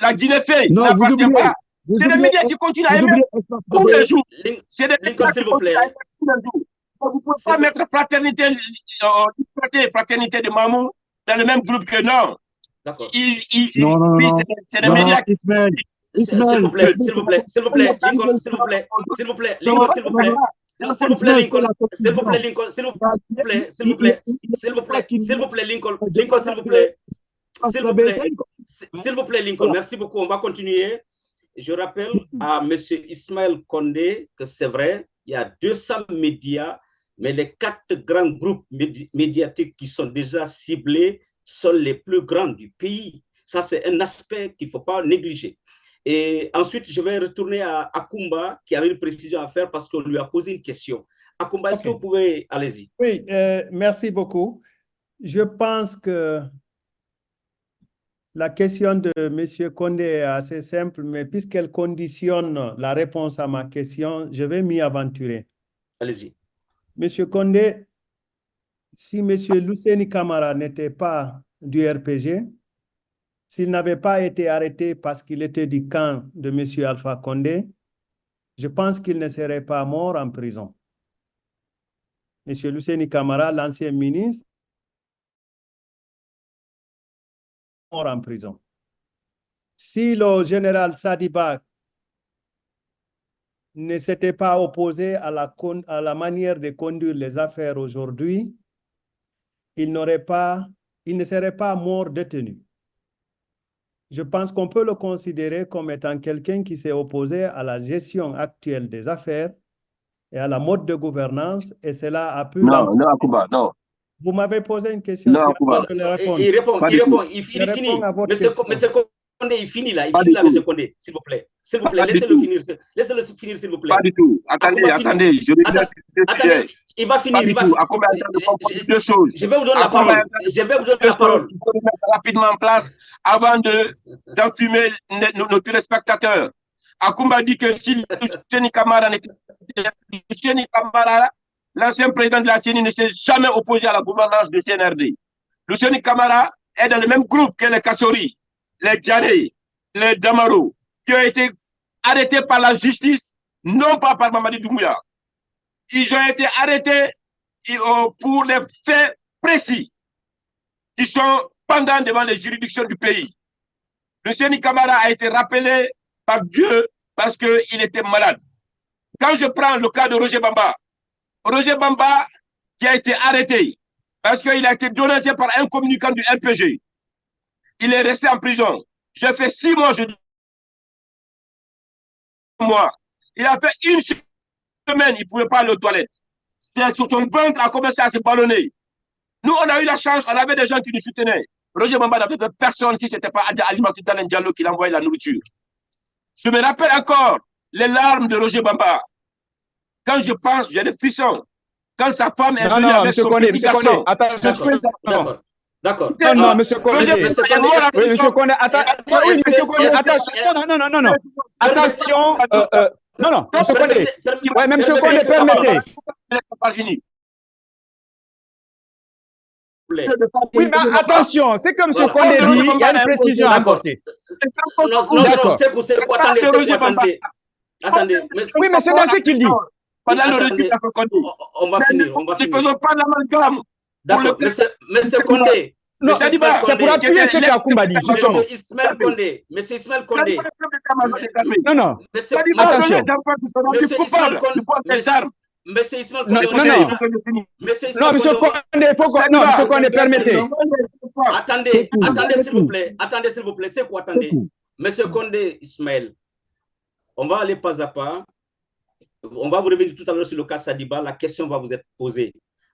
La Guinée-Fay n'appartient pas. C'est des médias qui continuent à émettre tous les jours. C'est des médias qui continuent à émettre tous les jours. Vous ne pouvez pas mettre fraternité de Mamou dans le même groupe que non. Non. C'est des médias qui... S'il vous plaît, Lincoln, s'il vous plaît, Lincoln, s'il vous plaît, Lincoln, s'il vous plaît, Lincoln, s'il vous plaît, Lincoln, s'il vous plaît, s'il vous plaît, Lincoln, s'il vous plaît, s'il vous plaît, Lincoln, merci beaucoup. On va continuer. Je rappelle à M. Ismaël Condé que c'est vrai, il y a 200 médias, mais les 4 grands groupes médiatiques qui sont déjà ciblés sont les plus grands du pays. Ça, c'est un aspect qu'il ne faut pas négliger. Et ensuite, je vais retourner à Akumba, qui avait une précision à faire parce qu'on lui a posé une question. Akumba, est-ce que vous pouvez... Allez-y. Oui, merci beaucoup. Je pense que la question de M. Condé est assez simple, mais puisqu'elle conditionne la réponse à ma question, je vais m'y aventurer. Allez-y. M. Condé, si M. Luceni Camara n'était pas du RPG, s'il n'avait pas été arrêté parce qu'il était du camp de M. Alpha Condé, je pense qu'il ne serait pas mort en prison. M. Luceni Camara, l'ancien ministre, mort en prison. Si le général Sadiba ne s'était pas opposé à la manière de conduire les affaires aujourd'hui, il ne serait pas mort détenu. Je pense qu'on peut le considérer comme étant quelqu'un qui s'est opposé à la gestion actuelle des affaires et à la mode de gouvernance, et cela a pu... Non, Akuba, non. Vous m'avez posé une question. Non, Akuba. Il répond, il finit. Monsieur Condé, il finit là, monsieur Condé, s'il vous plaît. S'il vous plaît, laissez-le finir, s'il vous plaît. Pas du tout. Attendez, il va finir. Deux choses. Je vais vous donner la parole. Rapidement en place avant d'enfumer nos téléspectateurs. Akumba dit que si Luceni Camara n'était pas l'ancien président de la CENI ne s'est jamais opposé à la gouvernance de CNRD. Luceni Camara est dans le même groupe que les Kassori, les Djané, les Damaro, qui ont été arrêtés par la justice, non pas par Mamadi Doumbouya. Ils ont été arrêtés pour les faits précis qui sont pendant devant les juridictions du pays. Luceni Camara a été rappelé par Dieu parce qu'il était malade. Quand je prends le cas de Roger Bamba qui a été arrêté parce qu'il a été dénoncé par un communicant du RPG. Il est resté en prison. J'ai fait 6 mois, Il a fait une semaine, il ne pouvait pas aller aux toilettes. Son ventre a commencé à se ballonner. Nous, on a eu la chance, on avait des gens qui nous soutenaient. Roger Bamba n'avait personne si ce n'était pas Alimatu Dalen Diallo qui l'envoyait la nourriture. Je me rappelle encore les larmes de Roger Bamba. Quand je pense, j'ai des frissons. Quand sa femme est venue avec son petit garçon. D'accord. Non, monsieur Condé. Oui, monsieur Condé, attention. Non. Attention. Non, monsieur Condé. Oui, mais monsieur Condé, permettez. Oui, mais attention, c'est comme monsieur Condé dit, il y a une précision à apporter. D'accord. Attendez. Oui, mais c'est dans ce qu'il dit. On va finir. Ne faisons pas l'amalgame. D'accord, monsieur Condé. Non, c'est pour appuyer ce qu'Akumba dit. Monsieur Ismaël Condé. Non. Attention. Monsieur Ismaël Condé. Non, monsieur Condé, permettez. Attendez, s'il vous plaît. C'est quoi, attendez? Monsieur Condé, Ismaël, on va aller pas à pas. On va vous revenir tout à l'heure sur le cas Sadiba. La question va vous être posée.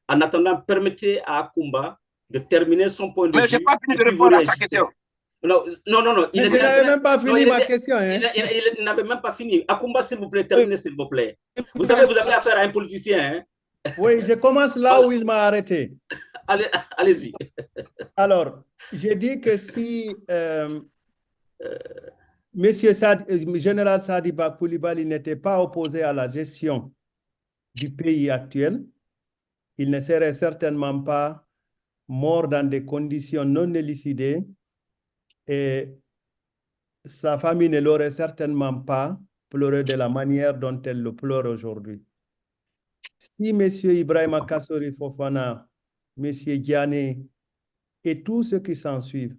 En attendant, permettez à Akumba de terminer son point de vue. Mais je n'ai pas fini de répondre à sa question. Non. Il n'avait même pas fini ma question. Il n'avait même pas fini. Akumba, s'il vous plaît, terminez, s'il vous plaît. Vous savez, vous avez affaire à un politicien. Oui, je commence là où il m'a arrêté. Allez-y. Alors, j'ai dit que si Général Sadiba Koulibaly n'était pas opposé à la gestion du pays actuel, il ne serait certainement pas mort dans des conditions non élucidées et sa famille ne l'aurait certainement pas pleuré de la manière dont elle le pleure aujourd'hui. Si M. Ibrahima Kassori Fofana, M. Diané et tous ceux qui s'en suivent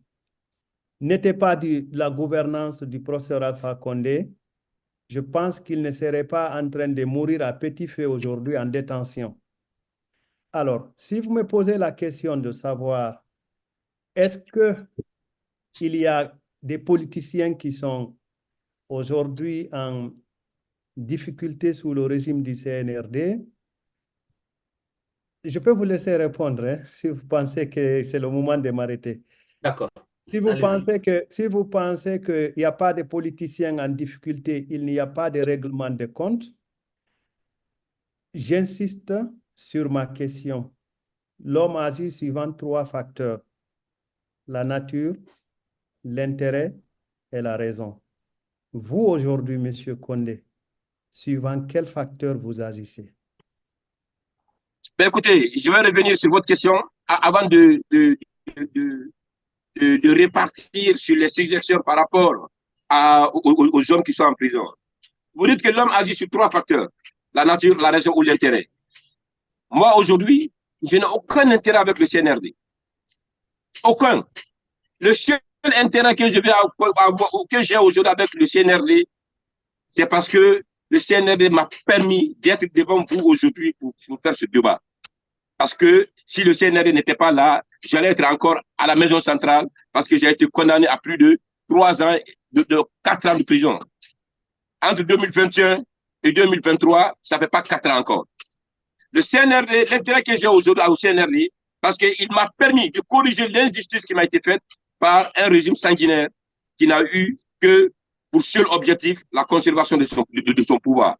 n'étaient pas de la gouvernance du professeur Alpha Condé, je pense qu'il ne serait pas en train de mourir à petit feu aujourd'hui en détention. Alors, si vous me posez la question de savoir, est-ce qu'il y a des politiciens qui sont aujourd'hui en difficulté sous le régime du CNRD? Je peux vous laisser répondre hein, si vous pensez que c'est le moment de m'arrêter. D'accord. Si vous pensez qu'il n'y a pas de politiciens en difficulté, il n'y a pas de règlement de compte, j'insiste sur ma question. L'homme agit suivant 3 facteurs: la nature, l'intérêt et la raison. Vous, aujourd'hui, M. Condé, suivant quel facteur vous agissez? Ben écoutez, je vais revenir sur votre question avant de répartir sur les suggestions par rapport aux hommes qui sont en prison. Vous dites que l'homme agit sur 3 facteurs: la nature, la raison ou l'intérêt. Moi, aujourd'hui, je n'ai aucun intérêt avec le CNRD. Aucun. Le seul intérêt que j'ai aujourd'hui avec le CNRD, c'est parce que le CNRD m'a permis d'être devant vous aujourd'hui pour faire ce débat. Parce que si le CNRD n'était pas là, j'allais être encore à la maison centrale parce que j'ai été condamné à plus de 3 ans, de 4 ans de prison. Entre 2021 et 2023, ça ne fait pas 4 ans encore. Le CNRD, l'intérêt que j'ai aujourd'hui au CNRD, parce qu'il m'a permis de corriger l'injustice qui m'a été faite par un régime sanguinaire qui n'a eu que pour seul objectif la conservation de son pouvoir.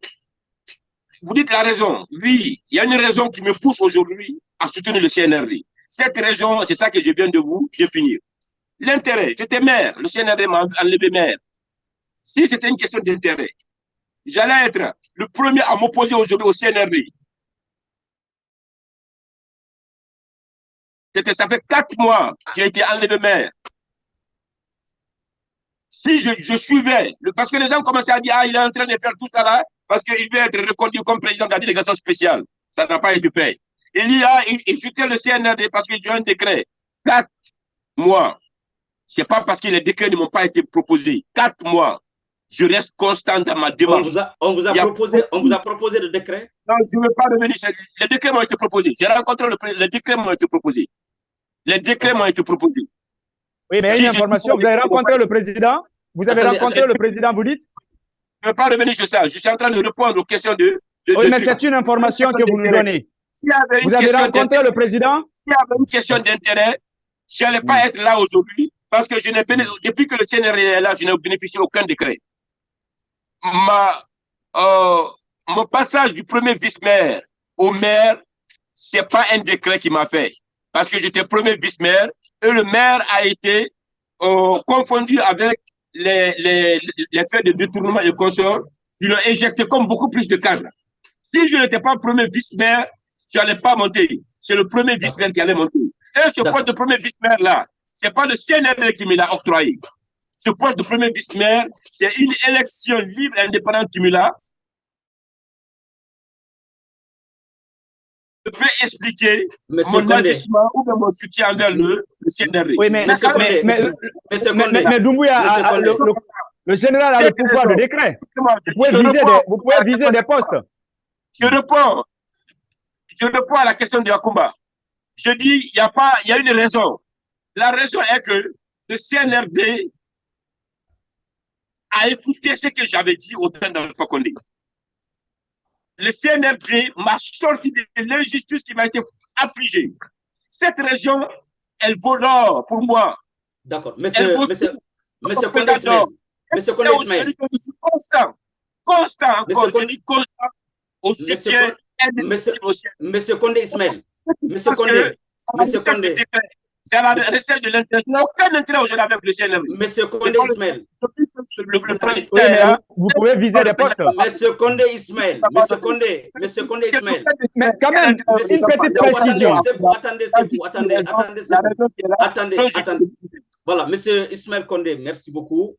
Vous dites la raison. Oui, il y a une raison qui me pousse aujourd'hui à soutenir le CNRD. Cette raison, c'est ça que je viens de vous définir. L'intérêt, j'étais maire, le CNRD m'a enlevé maire. Si c'était une question d'intérêt, j'allais être le premier à m'opposer aujourd'hui au CNRD. Ça fait 4 mois que j'ai été enlevé maire. Si je suivais, parce que les gens commençaient à dire, ah, il est en train de faire tout ça là, parce qu'il veut être reconduit comme président de la délégation spéciale. Ça n'a pas été fait. Il soutient le CNRD parce qu'il y a un décret. 4 mois. Ce n'est pas parce que les décrets ne m'ont pas été proposés. 4 mois. Je reste constant dans ma démarche. On vous a proposé le décret? Non, je ne veux pas revenir sur les décrets m'ont été proposés. J'ai rencontré le président. Les décrets m'ont été proposés. Les décrets m'ont été proposés. Oui, mais une information, vous avez rencontré le président? Vous avez rencontré le président, vous dites? Je ne veux pas revenir sur ça. Je suis en train de répondre aux questions de oui, mais c'est une information que vous nous donnez. Vous avez rencontré le président? S'il y avait une question d'intérêt, je n'allais pas être là aujourd'hui parce que depuis que le CNRD est là, je n'ai bénéficié d'aucun décret. Mon passage du premier vice-maire au maire, ce n'est pas un décret qui m'a fait. Parce que j'étais premier vice-maire et le maire a été confondu avec les faits de détournement et consorts qui l'ont injecté comme beaucoup plus de cadres. Si je n'étais pas premier vice-maire, je n'allais pas monter. C'est le premier vice-maire qui allait monter. Et ce poste de premier vice-maire-là, ce n'est pas le CNRD qui me l'a octroyé. Ce poste de premier vice-maire, c'est une élection libre et indépendante qui me l'a. Je peux expliquer mon agissement ou mon soutien envers le CNRD. Oui, mais Doumbouya, le général a le pouvoir de décret. Vous pouvez viser des postes. Je réponds à la question de Yacoumba. Je dis, il y a une raison. La raison est que le CNRD a écouté ce que j'avais dit au temps d'Alpha Condé. Le CNRD m'a sorti de l'injustice qui m'a été affligée. Cette région, elle vaut l'or pour moi. D'accord. Monsieur Condé Ismaël. Monsieur Condé Ismaël. Je suis constant encore. Je dis constant au soutien. Monsieur Condé Ismaël. Monsieur Condé. C'est la recette de l'intérêt. Je n'ai aucun intérêt aujourd'hui avec le CNRD. Monsieur Condé Ismaël. Vous pouvez viser des postes. Monsieur Condé Ismaël. Monsieur Condé Ismaël. Mais quand même, une petite précision. Attendez. Voilà, monsieur Ismaël Condé, merci beaucoup.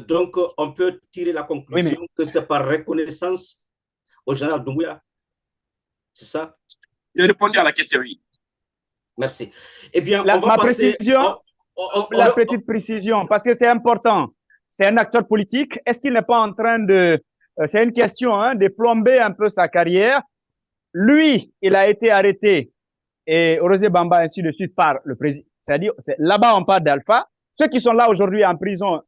Donc, on peut tirer la conclusion que c'est par reconnaissance au général Doumbouya. C'est ça? J'ai répondu à la question, oui. Merci. Eh bien, on va passer... La petite précision, parce que c'est important. C'est un acteur politique. Est-ce qu'il n'est pas en train de... c'est une question, hein, de plomber un peu sa carrière. Lui, il a été arrêté, et Orosé Bamba, ainsi de suite, par le président. C'est-à-dire, là-bas, on parle d'Alpha. Ceux qui sont là aujourd'hui en prison,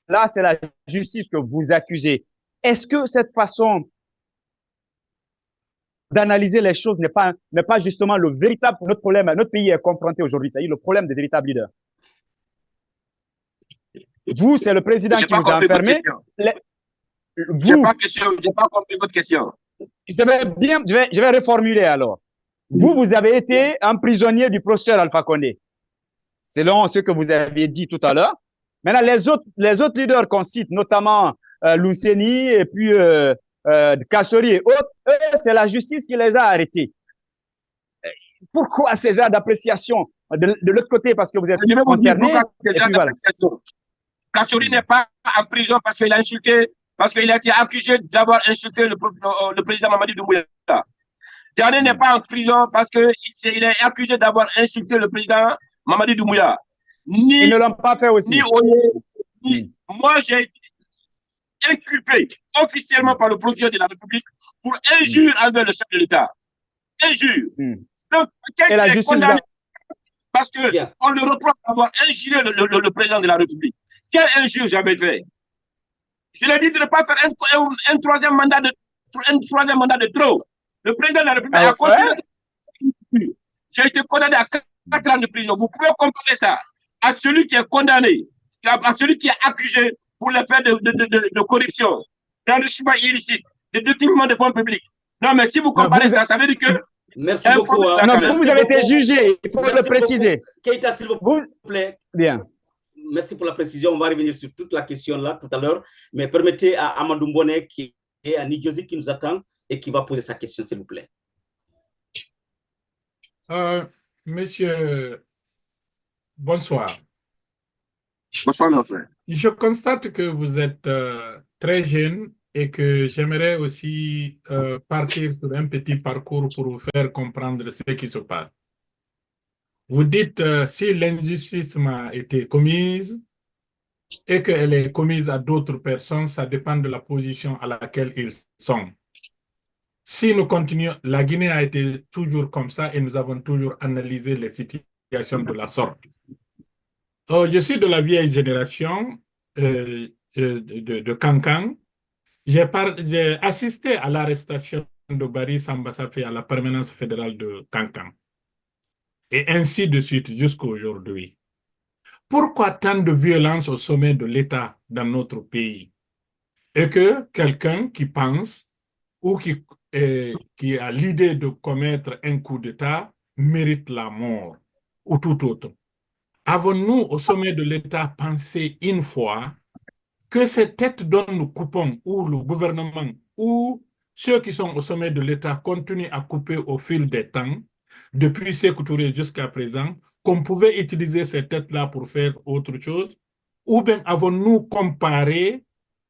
là, c'est la justice que vous accusez. Est-ce que cette façon d'analyser les choses n'est pas justement le véritable notre problème? Notre pays est confronté aujourd'hui, c'est-à-dire le problème des véritables leaders. Vous, c'est le président qui vous a enfermé. J'ai pas compris votre question. Je vais reformuler alors. Vous avez été un prisonnier du professeur Alpha Condé, selon ce que vous avez dit tout à l'heure. Maintenant, les autres leaders qu'on cite, notamment Lousseni et puis Kassori et autres, eux, c'est la justice qui les a arrêtés. Pourquoi ces genres d'appréciation de l'autre côté? Parce que vous êtes concerné. Kassori n'est pas en prison parce qu'il a insulté, parce qu'il a été accusé d'avoir insulté le président Mamadi Doumbouya. Diané n'est pas en prison parce qu'il est accusé d'avoir insulté le président Mamadi Doumbouya. Ils ne l'ont pas fait aussi. Moi, j'ai été inculpé officiellement par le procureur de la République pour injure envers le chef de l'État. Injure. Donc, quelqu'un est condamné parce qu'on le reproche d'avoir injuré le président de la République. Quelle injure j'avais fait? Je lui ai dit de ne pas faire un troisième mandat de trop. Le président de la République a continué. J'ai été condamné à 4 ans de prison. Vous pouvez comparer ça à celui qui est condamné, à celui qui est accusé pour les faits de corruption, d'enrichissement illicite, de détournement de fonds publics. Non, mais si vous comparez ça, ça veut dire que... Merci beaucoup. Non, vous avez été jugé, il faut le préciser. Keita, s'il vous plaît. Bien. Merci pour la précision. On va revenir sur toute la question là tout à l'heure. Mais permettez à Amadou Mbone qui est à Nidjozi qui nous attend et qui va poser sa question, s'il vous plaît. Monsieur, bonsoir. Bonsoir, mon frère. Je constate que vous êtes très jeune et que j'aimerais aussi partir sur un petit parcours pour vous faire comprendre ce qui se passe. Vous dites si l'injustice m'a été commise et qu'elle est commise à d'autres personnes, ça dépend de la position à laquelle ils sont. Si nous continuons, la Guinée a été toujours comme ça et nous avons toujours analysé les situations de la sorte. Je suis de la vieille génération de Kankan. J'ai assisté à l'arrestation de Barry Samba Safé à la permanence fédérale de Kankan. Et ainsi de suite jusqu'à aujourd'hui. Pourquoi tant de violence au sommet de l'État dans notre pays? Et que quelqu'un qui pense ou qui a l'idée de commettre un coup d'État mérite la mort ou tout autre. Avons-nous au sommet de l'État pensé une fois que ces têtes dont nous coupons, ou le gouvernement, ou ceux qui sont au sommet de l'État continuent à couper au fil des temps, depuis Sékou Touré jusqu'à présent, qu'on pouvait utiliser ces têtes-là pour faire autre chose? Ou bien avons-nous comparé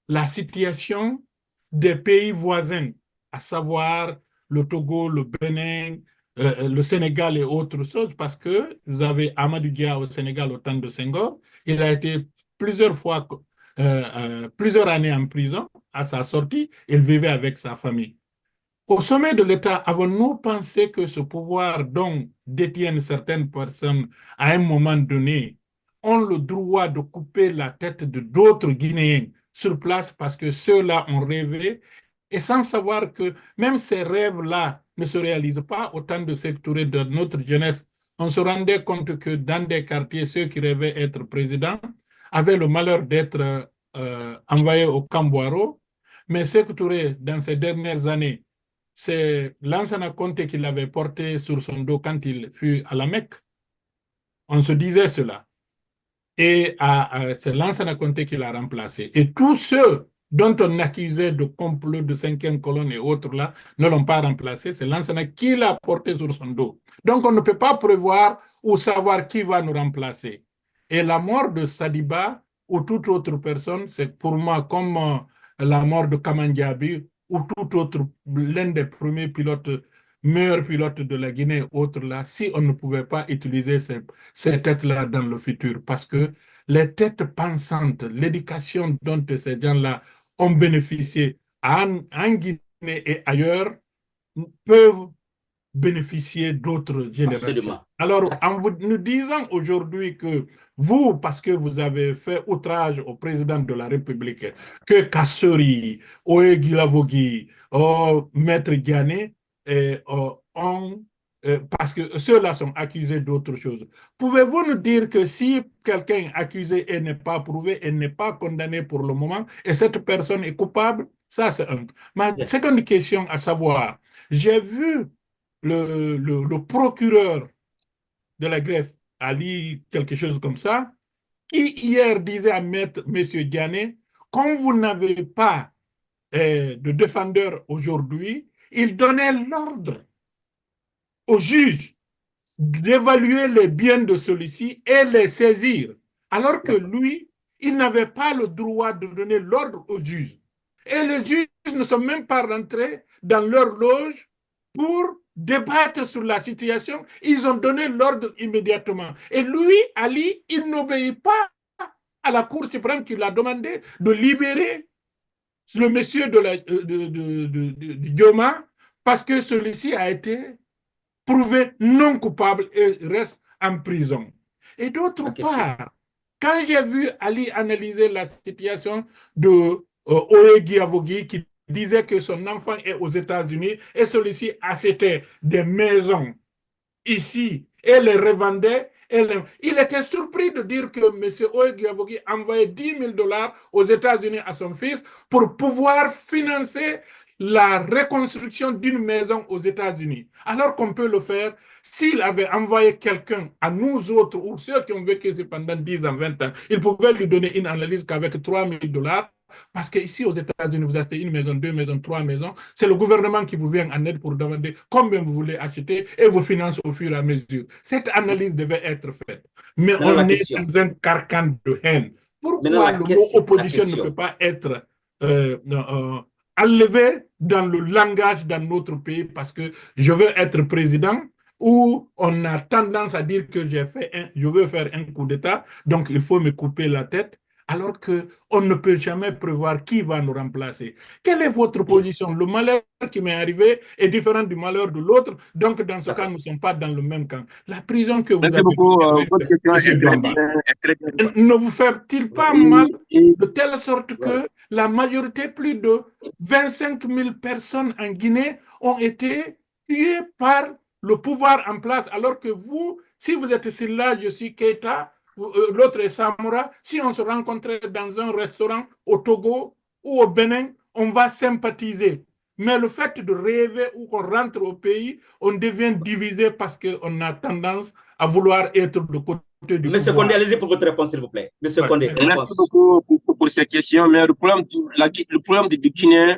la situation des pays voisins, à savoir le Togo, le Bénin, le Sénégal et autres choses, parce que vous avez Amadou Dia au Sénégal au temps de Senghor, il a été plusieurs fois, plusieurs années en prison. À sa sortie, il vivait avec sa famille. Au sommet de l'État, avons-nous pensé que ce pouvoir dont détiennent certaines personnes à un moment donné ont le droit de couper la tête de d'autres Guinéens sur place parce que ceux-là ont rêvé et sans savoir que même ces rêves-là ne se réalisent pas autant de secteurs de notre jeunesse. On se rendait compte que dans des quartiers, ceux qui rêvaient être présidents avaient le malheur d'être envoyés au Camboiro. Mais Sékou Touré, dans ces dernières années, c'est Lansana Conté qui l'avait porté sur son dos quand il fut à la Mecque. On se disait cela. Et c'est Lansana Conté qui l'a remplacé. Et tous ceux dont on accusait de complot de 5e colonne et autres là, ne l'ont pas remplacé. C'est Lansana qui l'a porté sur son dos. Donc on ne peut pas prévoir ou savoir qui va nous remplacer. Et la mort de Sadiba ou toute autre personne, c'est pour moi comme la mort de Kamandiabi ou tout autre, l'un des premiers pilotes, meilleurs pilotes de la Guinée, autres là, si on ne pouvait pas utiliser ces têtes-là dans le futur, parce que les têtes pensantes, l'éducation dont ces gens-là ont bénéficié en Guinée et ailleurs, peuvent bénéficier d'autres générations. Absolument. Alors, en nous disant aujourd'hui que vous, parce que vous avez fait outrage au président de la République, que Kassori, Oegi Lavogui, Maître Ghané, parce que ceux-là sont accusés d'autres choses. Pouvez-vous nous dire que si quelqu'un est accusé et n'est pas prouvé et n'est pas condamné pour le moment, et cette personne est coupable, ça c'est un. Ma seconde question à savoir, j'ai vu le procureur de la greffe Ali, quelque chose comme ça, qui hier disait à M. Ghané, comme vous n'avez pas de défendeur aujourd'hui, il donnait l'ordre au juge d'évaluer les biens de celui-ci et les saisir, alors que lui, il n'avait pas le droit de donner l'ordre au juge. Et les juges ne sont même pas rentrés dans leur loge pour débattre sur la situation. Ils ont donné l'ordre immédiatement. Et lui, Ali, il n'obéit pas à la Cour suprême qui l'a demandé de libérer le monsieur de Dioma parce que celui-ci a été prouvé non coupable et reste en prison. Et d'autre part, quand j'ai vu Ali analyser la situation de Oegi Avogui qui disait que son enfant est aux États-Unis et celui-ci achetait des maisons ici et les revendait. Il était surpris de dire que M. Oegi Avogui envoyait 10 000 $ aux États-Unis à son fils pour pouvoir financer la reconstruction d'une maison aux États-Unis. Alors qu'on peut le faire s'il avait envoyé quelqu'un à nous autres ou ceux qui ont vécu pendant 10 ans, 20 ans, il pouvait lui donner une analyse qu'avec 3 000 $, parce qu'ici aux États-Unis, vous achetez une maison, 2 maisons, 3 maisons, c'est le gouvernement qui vous vient en aide pour demander combien vous voulez acheter et vous finance au fur et à mesure. Cette analyse devait être faite. Mais on est dans un carcan de haine. Pourquoi le mot opposition ne peut pas être enlevé dans le langage dans notre pays parce que je veux être président où on a tendance à dire que je veux faire un coup d'État, donc il faut me couper la tête, alors qu'on ne peut jamais prévoir qui va nous remplacer. Quelle est votre position? Le malheur qui m'est arrivé est différent du malheur de l'autre, donc dans ce cas, nous ne sommes pas dans le même camp. La prison que vous avez ne vous fait-il pas mal de telle sorte que la majorité, plus de 25 000 personnes en Guinée ont été tuées par le pouvoir en place, alors que vous, si vous êtes ici là, je suis Keita, l'autre est Samora, si on se rencontrait dans un restaurant au Togo ou au Bénin, on va sympathiser. Mais le fait de rêver ou qu'on rentre au pays, on devient divisé parce qu'on a tendance à vouloir être de côté du pouvoir. Monsieur Condé, allez-y pour votre réponse, s'il vous plaît. Monsieur Condé, merci beaucoup pour ces questions, mais le problème du Guinée,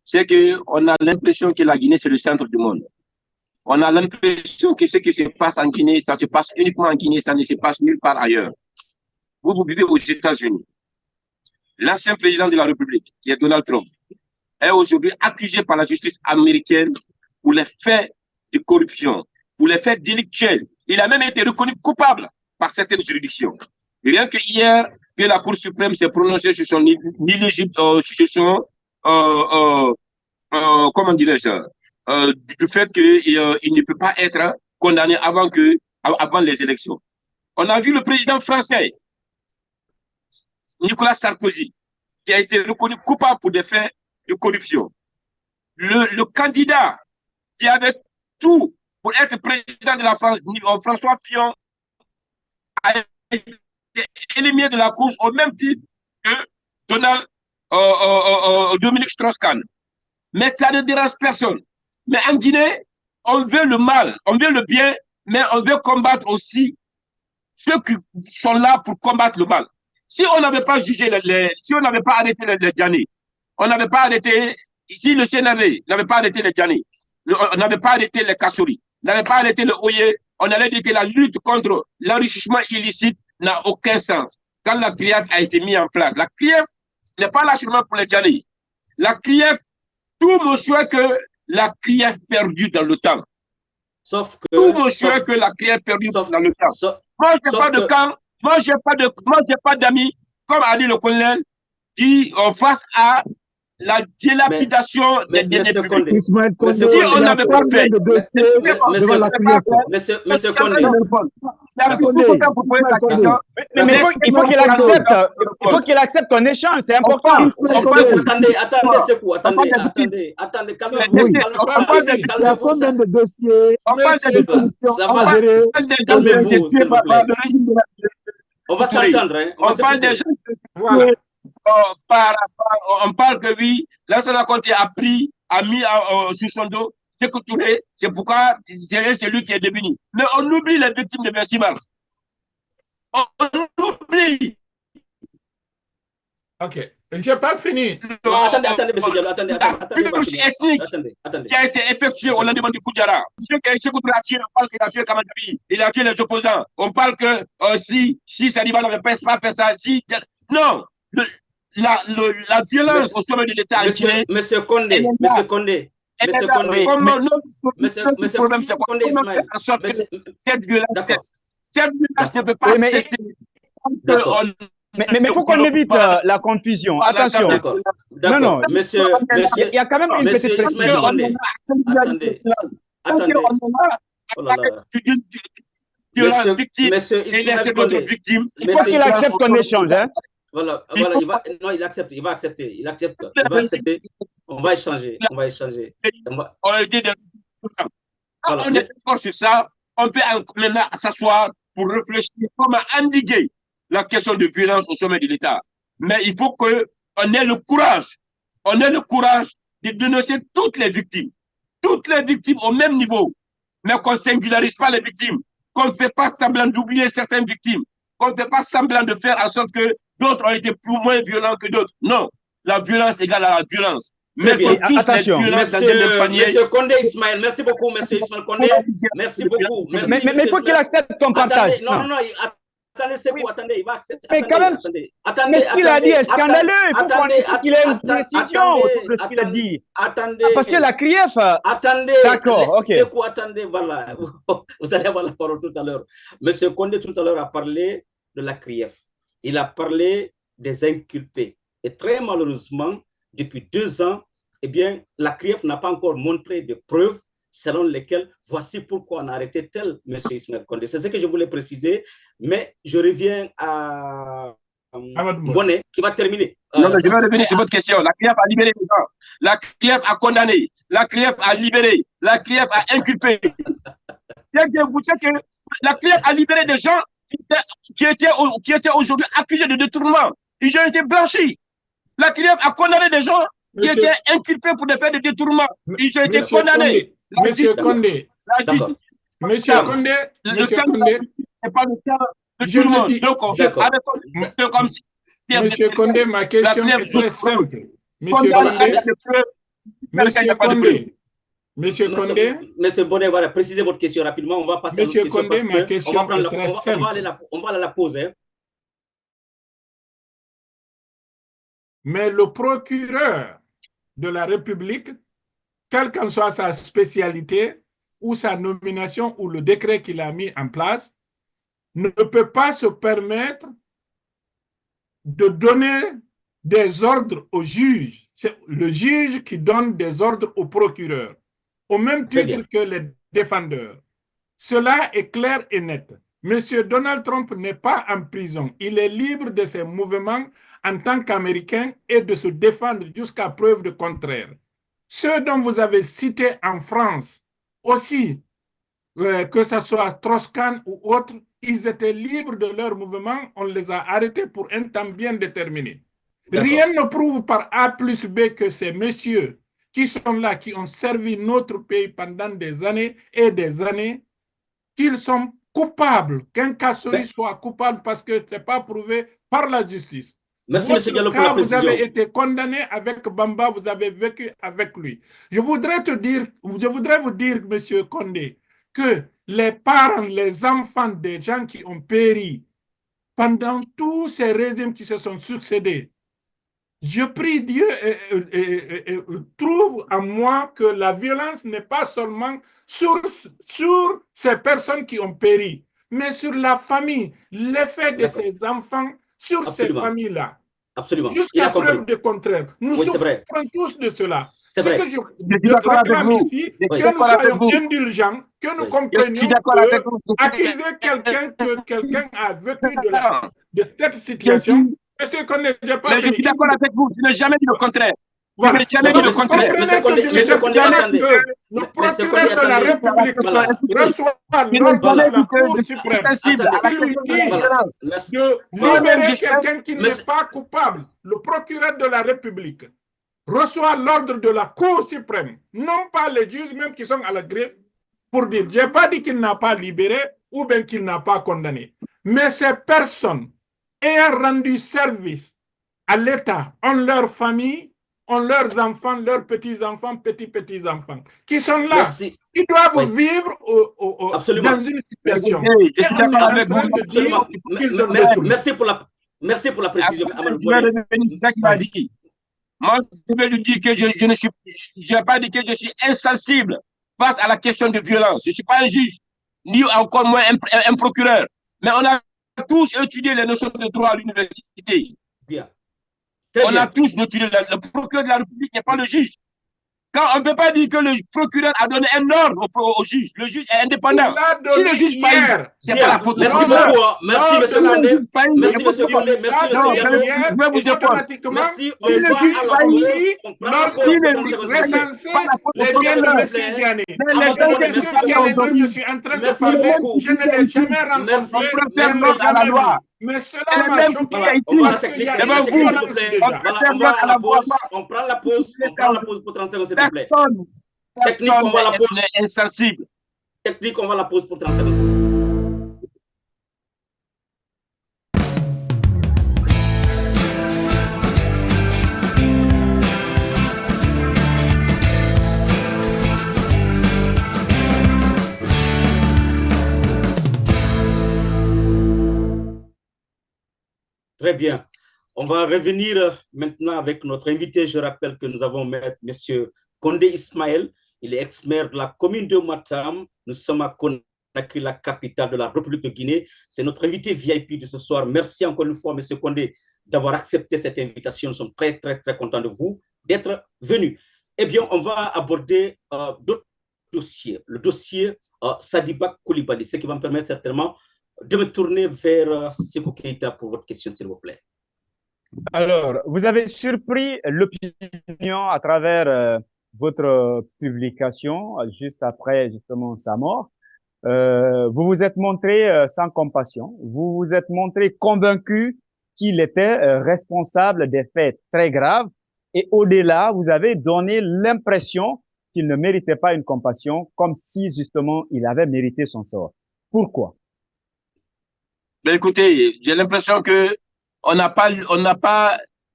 c'est qu'on a l'impression que la Guinée, c'est le centre du monde. On a l'impression que ce qui se passe en Guinée, ça se passe uniquement en Guinée, ça ne se passe nulle part ailleurs. Vous vivez aux États-Unis. L'ancien président de la République, qui est Donald Trump, est aujourd'hui accusé par la justice américaine pour les faits de corruption, pour les faits délictuels. Il a même été reconnu coupable par certaines juridictions. Et rien que hier, que la Cour suprême s'est prononcée sur son comment dirais-je, du fait qu'il ne peut pas être condamné avant les élections. On a vu le président français, Nicolas Sarkozy, qui a été reconnu coupable pour des faits de corruption. Le candidat qui avait tout pour être président de la France, François Fillon, a été éliminé de la course au même titre que Dominique Strauss-Kahn. Mais ça ne dérange personne. Mais en Guinée, on veut le mal, on veut le bien, mais on veut combattre aussi ceux qui sont là pour combattre le mal. Si on n'avait pas jugé, si on n'avait pas arrêté les Djani, on n'avait pas arrêté, si le CNRD n'avait pas arrêté les Djani, on n'avait pas arrêté les Kassori, n'avait pas arrêté le Oye, on allait dire que la lutte contre l'enrichissement illicite n'a aucun sens. quand la CRIEF a été mise en place. La CRIEF n'est pas là seulement pour les Djanais. La CRIEF, tout me souhaite que la CRIEF perdue dans le temps. Sauf que. Tout me souhaite que la CRIEF perdue dans le temps. Moi, je n'ai pas de camp, moi, je n'ai pas d'amis, comme a dit le colonel, qui face à la dilapidation des deniers publics. Si on n'avait pas fait, Monsieur Condé, mais il faut qu'il accepte ton échange, c'est important. Attendez, calmez-vous. Calmez-vous, s'il vous plaît. On va s'entendre. On parle des gens. Voilà. On parle que oui, Lansana Conté a mis sur son dos Sékou Touré, c'est pourquoi c'est lui qui est devenu. Mais on oublie les victimes de 26 mars. On oublie. Ok, je n'ai pas fini. Attendez, monsieur Diallo, attendez. Ethnique qui a été effectuée au lendemain du coup d'Ara. Sékou Touré a tué, on parle qu'il a tué Kamadabi, il a tué les opposants. On parle que si Saliba n'avait pas fait ça, non. La violence au sommet de l'État haïtien. Monsieur Condé, cette violence ne peut pas cesser. Mais il faut qu'on évite la confusion. Attention. Non, monsieur, il y a quand même une petite précision. Attendez. Oh là là. Monsieur Ismaël Condé. Il faut qu'il accepte ton échange, hein. Voilà, il accepte. On va échanger. On est d'accord sur ça. On peut maintenant s'asseoir pour réfléchir comment endiguer la question de violence au sommet de l'État. Mais il faut qu'on ait le courage. De dénoncer toutes les victimes au même niveau, mais qu'on ne singularise pas les victimes, qu'on ne fait pas semblant d'oublier certaines victimes, qu'on ne fait pas semblant de faire en sorte que d'autres ont été moins violents que d'autres. Non, la violence égale à la violence. Mais attention, monsieur Condé Ismaël, merci beaucoup, monsieur Ismaël Condé. Merci beaucoup. Mais il faut qu'il accepte ton partage. Non, attendez, c'est quoi? Attendez, il va accepter. Mais quand même, mais ce qu'il a dit est scandaleux. Il faut qu'il ait une précision de ce qu'il a dit. Attendez. Parce que la CRIEF. Attendez. D'accord, ok. C'est quoi? Attendez, voilà. Vous allez avoir la parole tout à l'heure. Monsieur Condé, tout à l'heure, a parlé de la CRIEF. Il a parlé des inculpés. Et très malheureusement, depuis 2 ans, eh bien, la CRIEF n'a pas encore montré de preuves selon lesquelles voici pourquoi on a arrêté tel M. Ismaël Condé. C'est ce que je voulais préciser, mais je reviens à Bonnet qui va terminer. Non, je vais revenir sur votre question. La CRIEF a libéré les gens. La CRIEF a condamné. La CRIEF a libéré. La CRIEF a inculpé. Vous savez que la CRIEF a libéré des gens qui étaient aujourd'hui accusés de détournement. Ils ont été blanchis. La CRIEF a condamné des gens qui étaient inculpés pour des faits de détournement. Ils ont été condamnés. Monsieur Condé, Monsieur Condé, c'est pas le cas de tout le monde. Monsieur Condé, ma question est très simple. Monsieur Condé, Monsieur Bonnet, voilà, précisez votre question rapidement. On va passer à Monsieur Condé, ma question est très simple. On va aller à la pause. Hein. Mais le procureur de la République, quelle qu'en soit sa spécialité ou sa nomination ou le décret qu'il a mis en place, ne peut pas se permettre de donner des ordres au juge. C'est le juge qui donne des ordres au procureur, au même titre que les défendeurs. Cela est clair et net. Monsieur Donald Trump n'est pas en prison. Il est libre de ses mouvements en tant qu'Américain et de se défendre jusqu'à preuve de contraire. Ceux dont vous avez cité en France aussi, que ce soit Strauss-Kahn ou autres, ils étaient libres de leur mouvement, on les a arrêtés pour un temps bien déterminé. Rien ne prouve par A plus B que ces messieurs qui sont là, qui ont servi notre pays pendant des années et des années, qu'ils sont coupables, qu'un Kassori soit coupable parce que ce n'est pas prouvé par la justice. Merci, M. Diallo, pour la précision. Vous avez été condamné avec Bamba, vous avez vécu avec lui. Je voudrais vous dire, M. Condé, que les parents, les enfants des gens qui ont péri pendant tous ces régimes qui se sont succédés, je prie Dieu et trouve en moi que la violence n'est pas seulement sur ces personnes qui ont péri, mais sur la famille, l'effet de ces enfants sur ces familles-là. Absolument. Jusqu'à preuve du contraire. Nous souffrons tous de cela. C'est vrai. Que je réclame ici, que nous soyons indulgents, que nous comprenions que accuser quelqu'un que quelqu'un a vécu de cette situation. Mais je suis d'accord avec vous, je n'ai jamais dit le contraire. Voilà. Je n'ai jamais dit le contraire. Le procureur de la République reçoit l'ordre de la Cour suprême de libérer quelqu'un qui n'est pas coupable. Le procureur de la République reçoit l'ordre de la Cour suprême, non pas les juges même qui sont à la greffe, pour dire, je n'ai pas dit qu'il n'a pas libéré ou bien qu'il n'a pas condamné. Mais ces personnes ayant rendu service à l'État, ont leur famille, ont leurs enfants, leurs petits-enfants, petits-petits-enfants, qui sont là. Merci. Ils doivent vivre dans une situation. Je suis d'accord avec vous. Merci pour la précision. C'est ça qu'il a dit. Moi, je vais lui dire que je n'ai pas dit que je suis insensible face à la question de violence. Je ne suis pas un juge, ni encore moins un procureur. Mais on a tous étudié les notions de droit à l'université. Bien. On a tous étudié. Le procureur de la République n'est pas le juge. Quand on ne peut pas dire que le procureur a donné un ordre au juge. Le juge est indépendant. Si le juge paye, c'est pas la faute. Merci beaucoup. Merci, monsieur Condé. Merci, monsieur Condé. Merci, monsieur Yano. Je vais vous répondre. Merci. Si le juge paye, je suis en train de parler, je ne l'ai jamais rencontré à la loi. Mais cela m'a choqué. On prend la pause pour 30 secondes, s'il vous plaît. Technique, on va la pause. Insensible. Technique, on va la pause pour 30 secondes. Très bien. On va revenir maintenant avec notre invité. Je rappelle que nous avons M. Condé Ismaël. Il est ex-maire de la commune de Matam. Nous sommes à Conakry, la capitale de la République de Guinée. C'est notre invité VIP de ce soir. Merci encore une fois, M. Condé, d'avoir accepté cette invitation. Nous sommes très, très, très contents de vous, d'être venu. Eh bien, on va aborder d'autres dossiers. Le dossier Sadiba Koulibaly, ce qui va me permettre certainement de me tourner vers Sékou Keïta pour votre question, s'il vous plaît. Alors, vous avez surpris l'opinion à travers votre publication juste après justement sa mort. Vous vous êtes montré sans compassion. Vous vous êtes montré convaincu qu'il était responsable des faits très graves. Et au-delà, vous avez donné l'impression qu'il ne méritait pas une compassion, comme si justement il avait mérité son sort. Pourquoi? Ben écoutez, j'ai l'impression que on n'a pas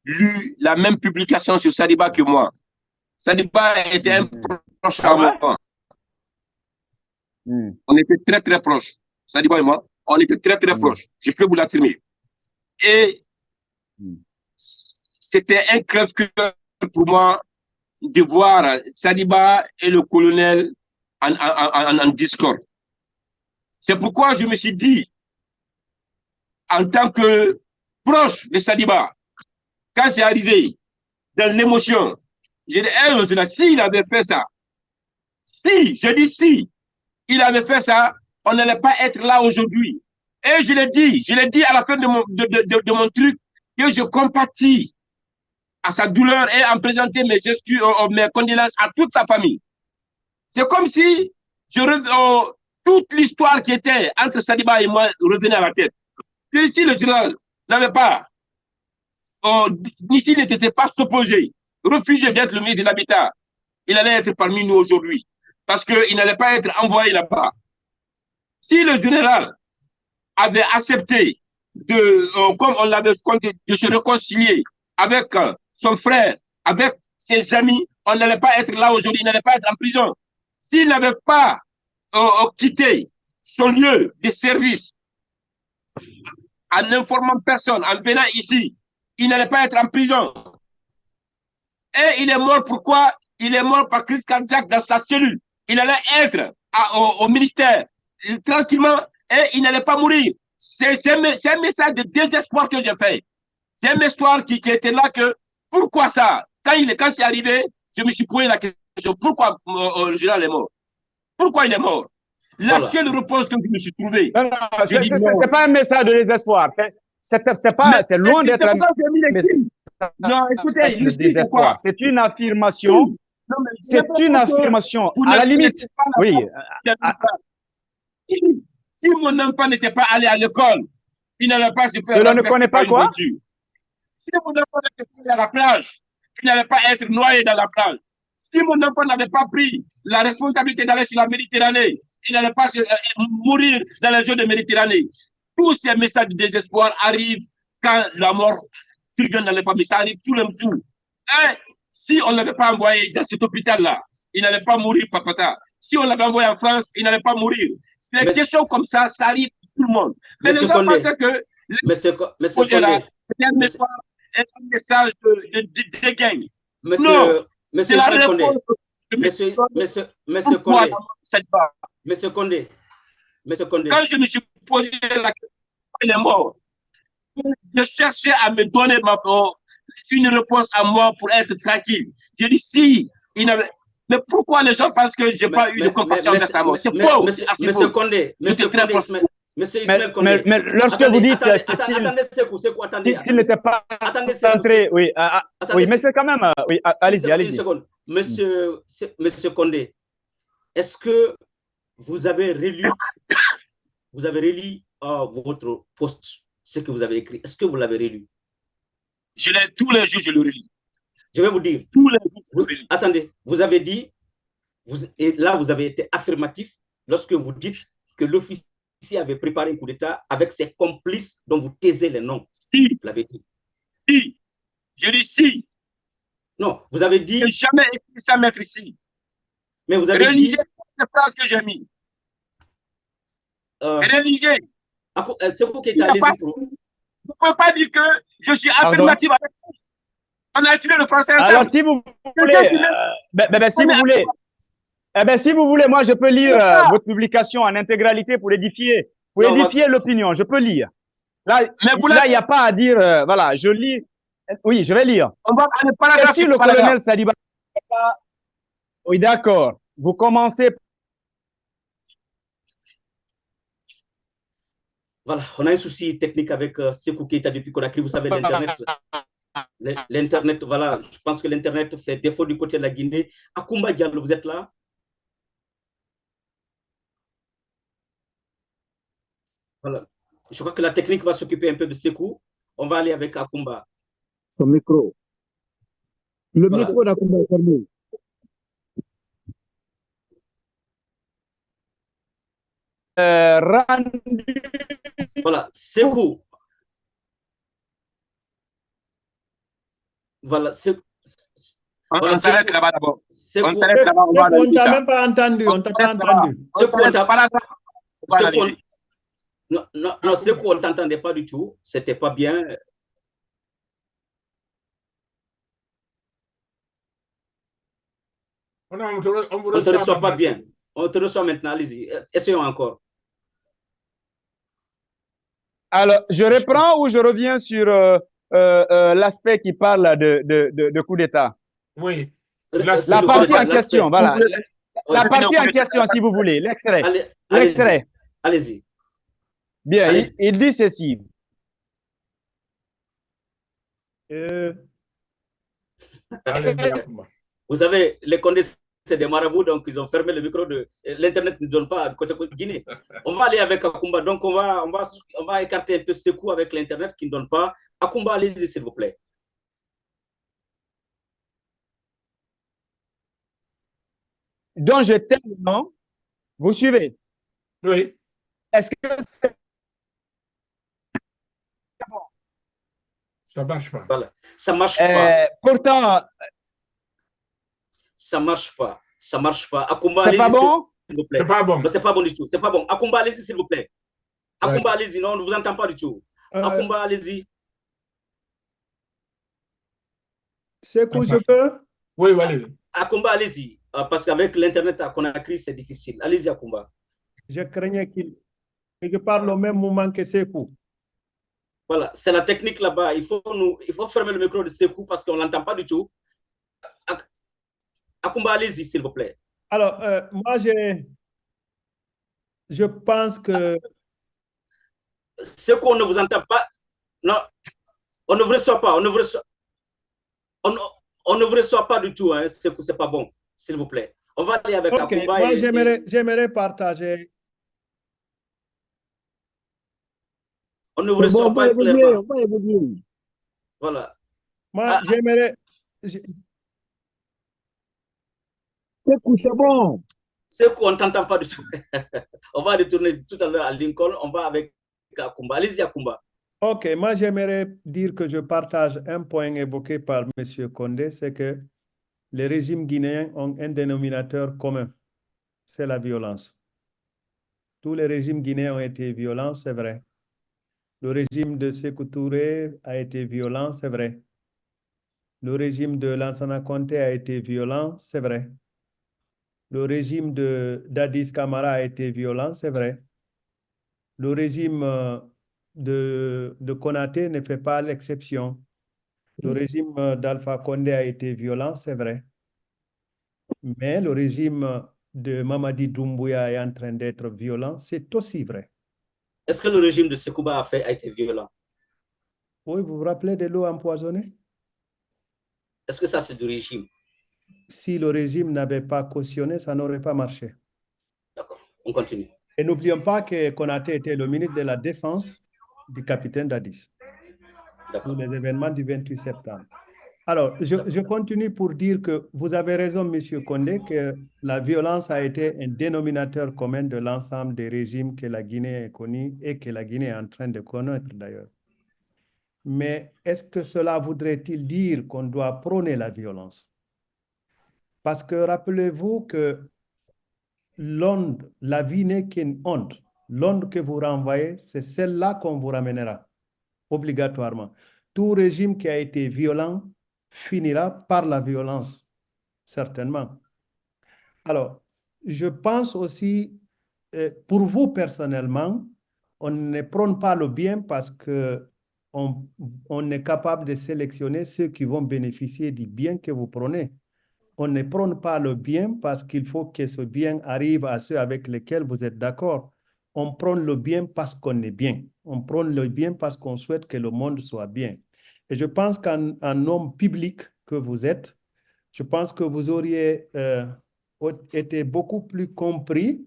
lu la même publication sur Sadiba que moi. Sadiba était un proche à moi. On était très très proches. Sadiba et moi, on était très très proches. Je peux vous l'affirmer. Et c'était un crève-cœur pour moi de voir Sadiba et le colonel en discorde. C'est pourquoi je me suis dit, en tant que proche de Sadiba, quand c'est arrivé, dans l'émotion, j'ai dit, s'il avait fait ça, si il avait fait ça, on n'allait pas être là aujourd'hui. Et je l'ai dit à la fin de mon truc, que je compatis à sa douleur et en présentant mes mes condoléances à toute sa famille. C'est comme si toute l'histoire qui était entre Sadiba et moi revenait à la tête. Que si le général n'avait pas, s'il n'était pas s'opposer, refuser d'être le ministre de l'Habitat, il allait être parmi nous aujourd'hui. Parce qu'il n'allait pas être envoyé là-bas. Si le général avait accepté comme on l'avait compté, de se réconcilier avec son frère, avec ses amis, on n'allait pas être là aujourd'hui, il n'allait pas être en prison. S'il n'avait pas quitté son lieu de service en n'informant personne, en venant ici, il n'allait pas être en prison. Et il est mort pourquoi? Il est mort par crise cardiaque dans sa cellule. Il allait être au ministère tranquillement et il n'allait pas mourir. C'est un message de désespoir que j'ai fait. C'est un message qui était là que pourquoi ça? Quand c'est arrivé, je me suis posé la question, pourquoi le général est mort? Pourquoi il est mort? La seule réponse que je me suis trouvée. C'est pas un message de désespoir. C'est loin d'être un message de désespoir. C'est une affirmation. C'est une affirmation. À la limite, oui. Si mon enfant n'était pas allé à l'école, il n'allait pas se faire. Je ne connais pas quoi? Si mon enfant n'était pas allé à la plage, il n'allait pas être noyé dans la plage. Si mon enfant n'avait pas pris la responsabilité d'aller sur la Méditerranée, il n'allait pas mourir dans les eaux de Méditerranée. Tous ces messages de désespoir arrivent quand la mort survient dans les familles. Ça arrive tous les jours. Et si on ne l'avait pas envoyé dans cet hôpital-là, il n'allait pas mourir, papa. Si on l'avait envoyé en France, il n'allait pas mourir. Des questions comme ça arrive à tout le monde. Mais les gens pensent que c'est un message de dégaine. Non, Monsieur Condé. Quand je me suis posé la question, il est mort. Je cherchais à me donner une réponse à moi pour être tranquille. J'ai dit si, mais pourquoi les gens pensent que je n'ai pas eu de compassion de sa mort? C'est faux. Monsieur Condé, Ismaël Condé. Mais lorsque vous dites s'il n'était pas centré, oui, oui, mais c'est quand même, oui, allez-y. Monsieur Condé, est-ce que vous avez relu votre post, ce que vous avez écrit? Est-ce que vous l'avez relu? Tous les jours, je le relis. Je vais vous dire. Tous les jours, attendez, vous avez dit, et là vous avez été affirmatif lorsque vous dites que l'officier avait préparé un coup d'État avec ses complices dont vous taisez les noms. Si. Vous l'avez dit. Si. Je dis si. Non, vous avez dit. Je n'ai jamais écrit ça, maître, ici. Mais vous avez réalisé dit. les phrases que j'ai mis. Réalisé. C'est vous qui êtes allé. Vous ne pouvez pas dire que je suis affirmatif avec vous. On a étudié le français. Alors, si vous voulez, si vous voulez, moi, je peux lire votre publication en intégralité pour édifier l'opinion. Je peux lire. Là, il n'y a pas à dire, voilà, je lis. Oui, je vais lire. On va aller paragraphe. Et si le colonel Saliba, oui, d'accord. Vous commencez. Voilà, on a un souci technique avec Sékou Keïta depuis Conakry. Vous savez, l'Internet, voilà, je pense que l'Internet fait défaut du côté de la Guinée. Akoumba Diallo, vous êtes là? Voilà. Je crois que la technique va s'occuper un peu de Sékou. On va aller avec Akoumba. Son micro. Le micro d'Akoumba est fermé. Voilà, Sékou. Voilà, Sékou. On s'arrête là-bas d'abord. On ne t'a même pas entendu. On t'a pas entendu. Non, Sékou, on ne t'entendait pas du tout. C'était pas bien. On ne te reçoit pas bien. On te reçoit maintenant. Allez-y. Essayons encore. Alors, je reprends ou je reviens sur l'aspect qui parle de coup d'État? Oui. La partie en question, voilà. La partie en question, si vous voulez, l'extrait. L'extrait. Allez-y. Bien, il dit ceci. Vous savez, les Condés, c'est des marabouts, donc ils ont fermé le micro de. L'Internet ne donne pas côté Guinée. On va aller avec Akoumba. Donc, on va écarter un peu Sékou avec l'Internet qui ne donne pas. Akoumba, allez-y, s'il vous plaît. Donc, je termine. Vous suivez? Oui. Est-ce que c'est bon? Ça ne marche pas. Voilà. Ça ne marche pas. Pourtant. Ça ne marche pas. Ça ne marche pas. Akoumba, c'est pas bon? S'il vous plaît. C'est pas bon. C'est pas bon du tout. C'est pas bon. Akoumba, allez-y, s'il vous plaît. Akoumba, allez-y. Non, on ne vous entend pas du tout. Akumba, allez-y. Sekou, je peux? Oui, allez-y. Akumba, allez-y. Parce qu'avec l'Internet à Conakry, c'est difficile. Allez-y, Akumba. Je craignais que je parle au même moment que Sekou. Voilà, c'est la technique là-bas. Il faut fermer le micro de Sekou parce qu'on ne l'entend pas du tout. Akumba, allez-y, s'il vous plaît. Alors, moi, je pense que... Sekou, on ne vous entend pas. Non, on ne vous reçoit pas. On ne vous reçoit pas du tout. Hein. Sekou, c'est pas bon, s'il vous plaît. On va aller avec Akumba. Moi, j'aimerais partager. On ne vous reçoit pas clairement. On va évoluer. Voilà. Moi, j'aimerais... C'est bon. Sekou, on ne t'entend pas du tout. On va retourner tout à l'heure à Lincoln. On va avec Akumba. Allez-y, Akumba. Ok, moi, j'aimerais dire que je partage un point évoqué par M. Condé, c'est que les régimes guinéens ont un dénominateur commun, c'est la violence. Tous les régimes guinéens ont été violents, c'est vrai. Le régime de Sékou Touré a été violent, c'est vrai. Le régime de Lansana Conté a été violent, c'est vrai. Le régime de Dadis Camara a été violent, c'est vrai. Le régime de Konaté ne fait pas l'exception. Le régime d'Alpha Condé a été violent, c'est vrai. Mais le régime de Mamadi Doumbouya est en train d'être violent, c'est aussi vrai. Est-ce que le régime de Sekouba a été violent? Oui, vous vous rappelez de l'eau empoisonnée? Est-ce que ça, c'est du régime? Si le régime n'avait pas cautionné, ça n'aurait pas marché. D'accord, on continue. Et n'oublions pas que Konaté était le ministre de la Défense du capitaine Dadis pour les événements du 28 septembre. Alors, je continue pour dire que vous avez raison, M. Condé, que la violence a été un dénominateur commun de l'ensemble des régimes que la Guinée a connus et que la Guinée est en train de connaître d'ailleurs. Mais est-ce que cela voudrait-il dire qu'on doit prôner la violence? Parce que rappelez-vous que l'onde, la vie n'est qu'une onde. L'onde que vous renvoyez, c'est celle-là qu'on vous ramènera, obligatoirement. Tout régime qui a été violent finira par la violence, certainement. Alors, je pense aussi, pour vous personnellement, on ne prône pas le bien parce qu'on est capable de sélectionner ceux qui vont bénéficier du bien que vous prônez. On ne prône pas le bien parce qu'il faut que ce bien arrive à ceux avec lesquels vous êtes d'accord. On prône le bien parce qu'on est bien. On prône le bien parce qu'on souhaite que le monde soit bien. Et je pense qu'un homme public que vous êtes, je pense que vous auriez été beaucoup plus compris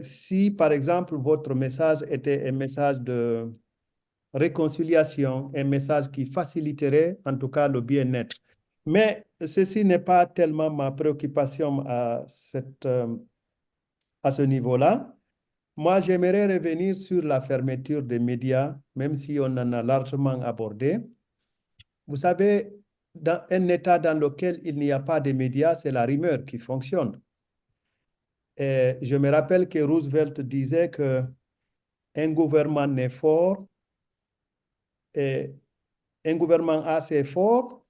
si, par exemple, votre message était un message de réconciliation, un message qui faciliterait en tout cas le bien-être. Mais ceci n'est pas tellement ma préoccupation à ce niveau-là. Moi, j'aimerais revenir sur la fermeture des médias, même si on en a largement abordé. Vous savez, dans un État dans lequel il n'y a pas de médias, c'est la rumeur qui fonctionne. Et je me rappelle que Roosevelt disait qu'un gouvernement n'est fort, et un gouvernement assez fort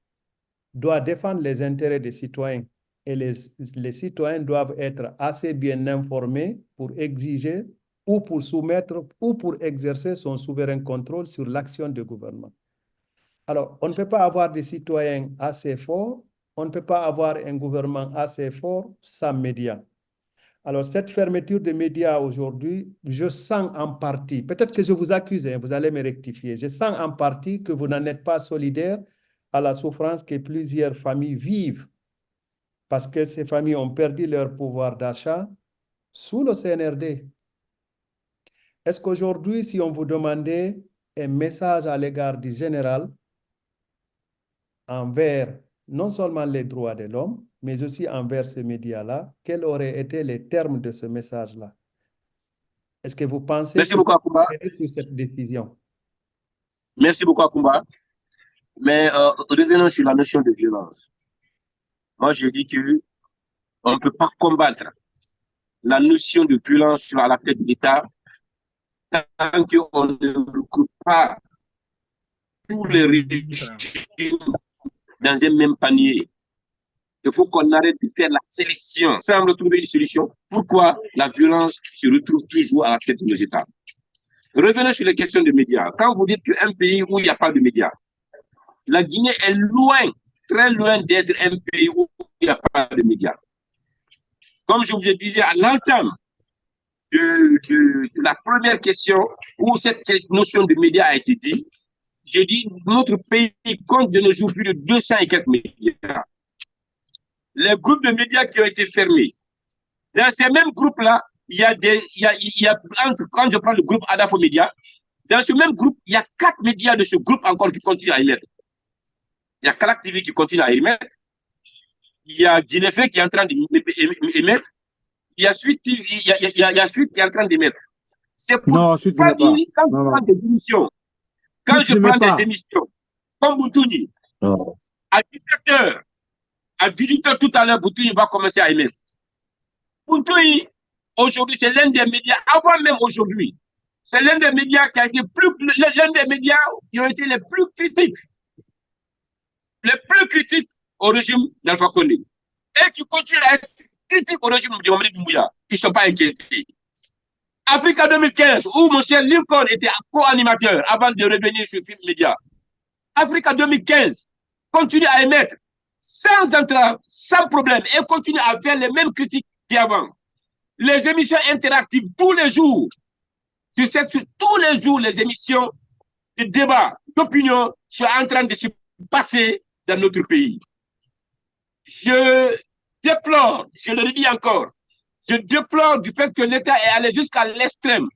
doit défendre les intérêts des citoyens. Et les citoyens doivent être assez bien informés pour exiger ou pour soumettre ou pour exercer son souverain contrôle sur l'action du gouvernement. Alors, on ne peut pas avoir des citoyens assez forts, on ne peut pas avoir un gouvernement assez fort sans médias. Alors, cette fermeture des médias aujourd'hui, je sens en partie, peut-être que je vous accuse, hein, vous allez me rectifier, je sens en partie que vous n'en êtes pas solidaire à la souffrance que plusieurs familles vivent parce que ces familles ont perdu leur pouvoir d'achat sous le CNRD. Est-ce qu'aujourd'hui, si on vous demandait un message à l'égard du général envers non seulement les droits de l'homme, mais aussi envers ces médias-là, quels auraient été les termes de ce message-là? Est-ce que vous pensez Merci beaucoup, Akumba. sur cette décision? Merci beaucoup, Akumba. Mais revenons sur la notion de violence. Moi, je dis qu'on ne peut pas combattre la notion de violence à la tête de l'État tant qu'on ne recrute pas tous les régimes dans un même panier. Il faut qu'on arrête de faire la sélection sans retrouver une solution. Pourquoi la violence se retrouve toujours à la tête de nos États? Revenons sur les questions de médias. Quand vous dites qu'un pays où il n'y a pas de médias, la Guinée est loin, très loin d'être un pays où il n'y a pas de médias. Comme je vous ai dit à l'entame de la première question où cette notion de médias a été dit, je dis notre pays compte de nos jours plus de 200 et quelques médias. Les groupes de médias qui ont été fermés. Dans ces mêmes groupes-là, il y a quand je prends le groupe Adafo Média, dans ce même groupe, il y a 4 médias de ce groupe encore qui continuent à émettre. Il y a Kalak TV qui continue à émettre. Il y a Guinéfé qui est en train d'émettre. Il y a Suite qui est en train d'émettre. C'est pour Non, pas dire quand je prends des émissions. Quand je prends des émissions, comme Boutouni, à 17h, à 18h tout à l'heure, Boutouni va commencer à émettre. Boutouni, aujourd'hui, c'est l'un des médias, avant même aujourd'hui, c'est l'un des médias qui a été l'un des médias qui ont été les plus critiques au régime d'Alpha Condé. Et qui continuent à être critiques au régime de Mamadi Doumbouya. Ils ne sont pas inquiétés. Africa 2015, où M. Lincoln était co-animateur avant de revenir sur Film Média. Africa 2015 continue à émettre sans entrave, sans problème, et continue à faire les mêmes critiques qu'avant. Les émissions interactives, tous les jours, tous les jours, les émissions de débat, d'opinion sont en train de se passer dans notre pays. Je déplore, je le redis encore, je déplore du fait que l'État est allé jusqu'à l'extrême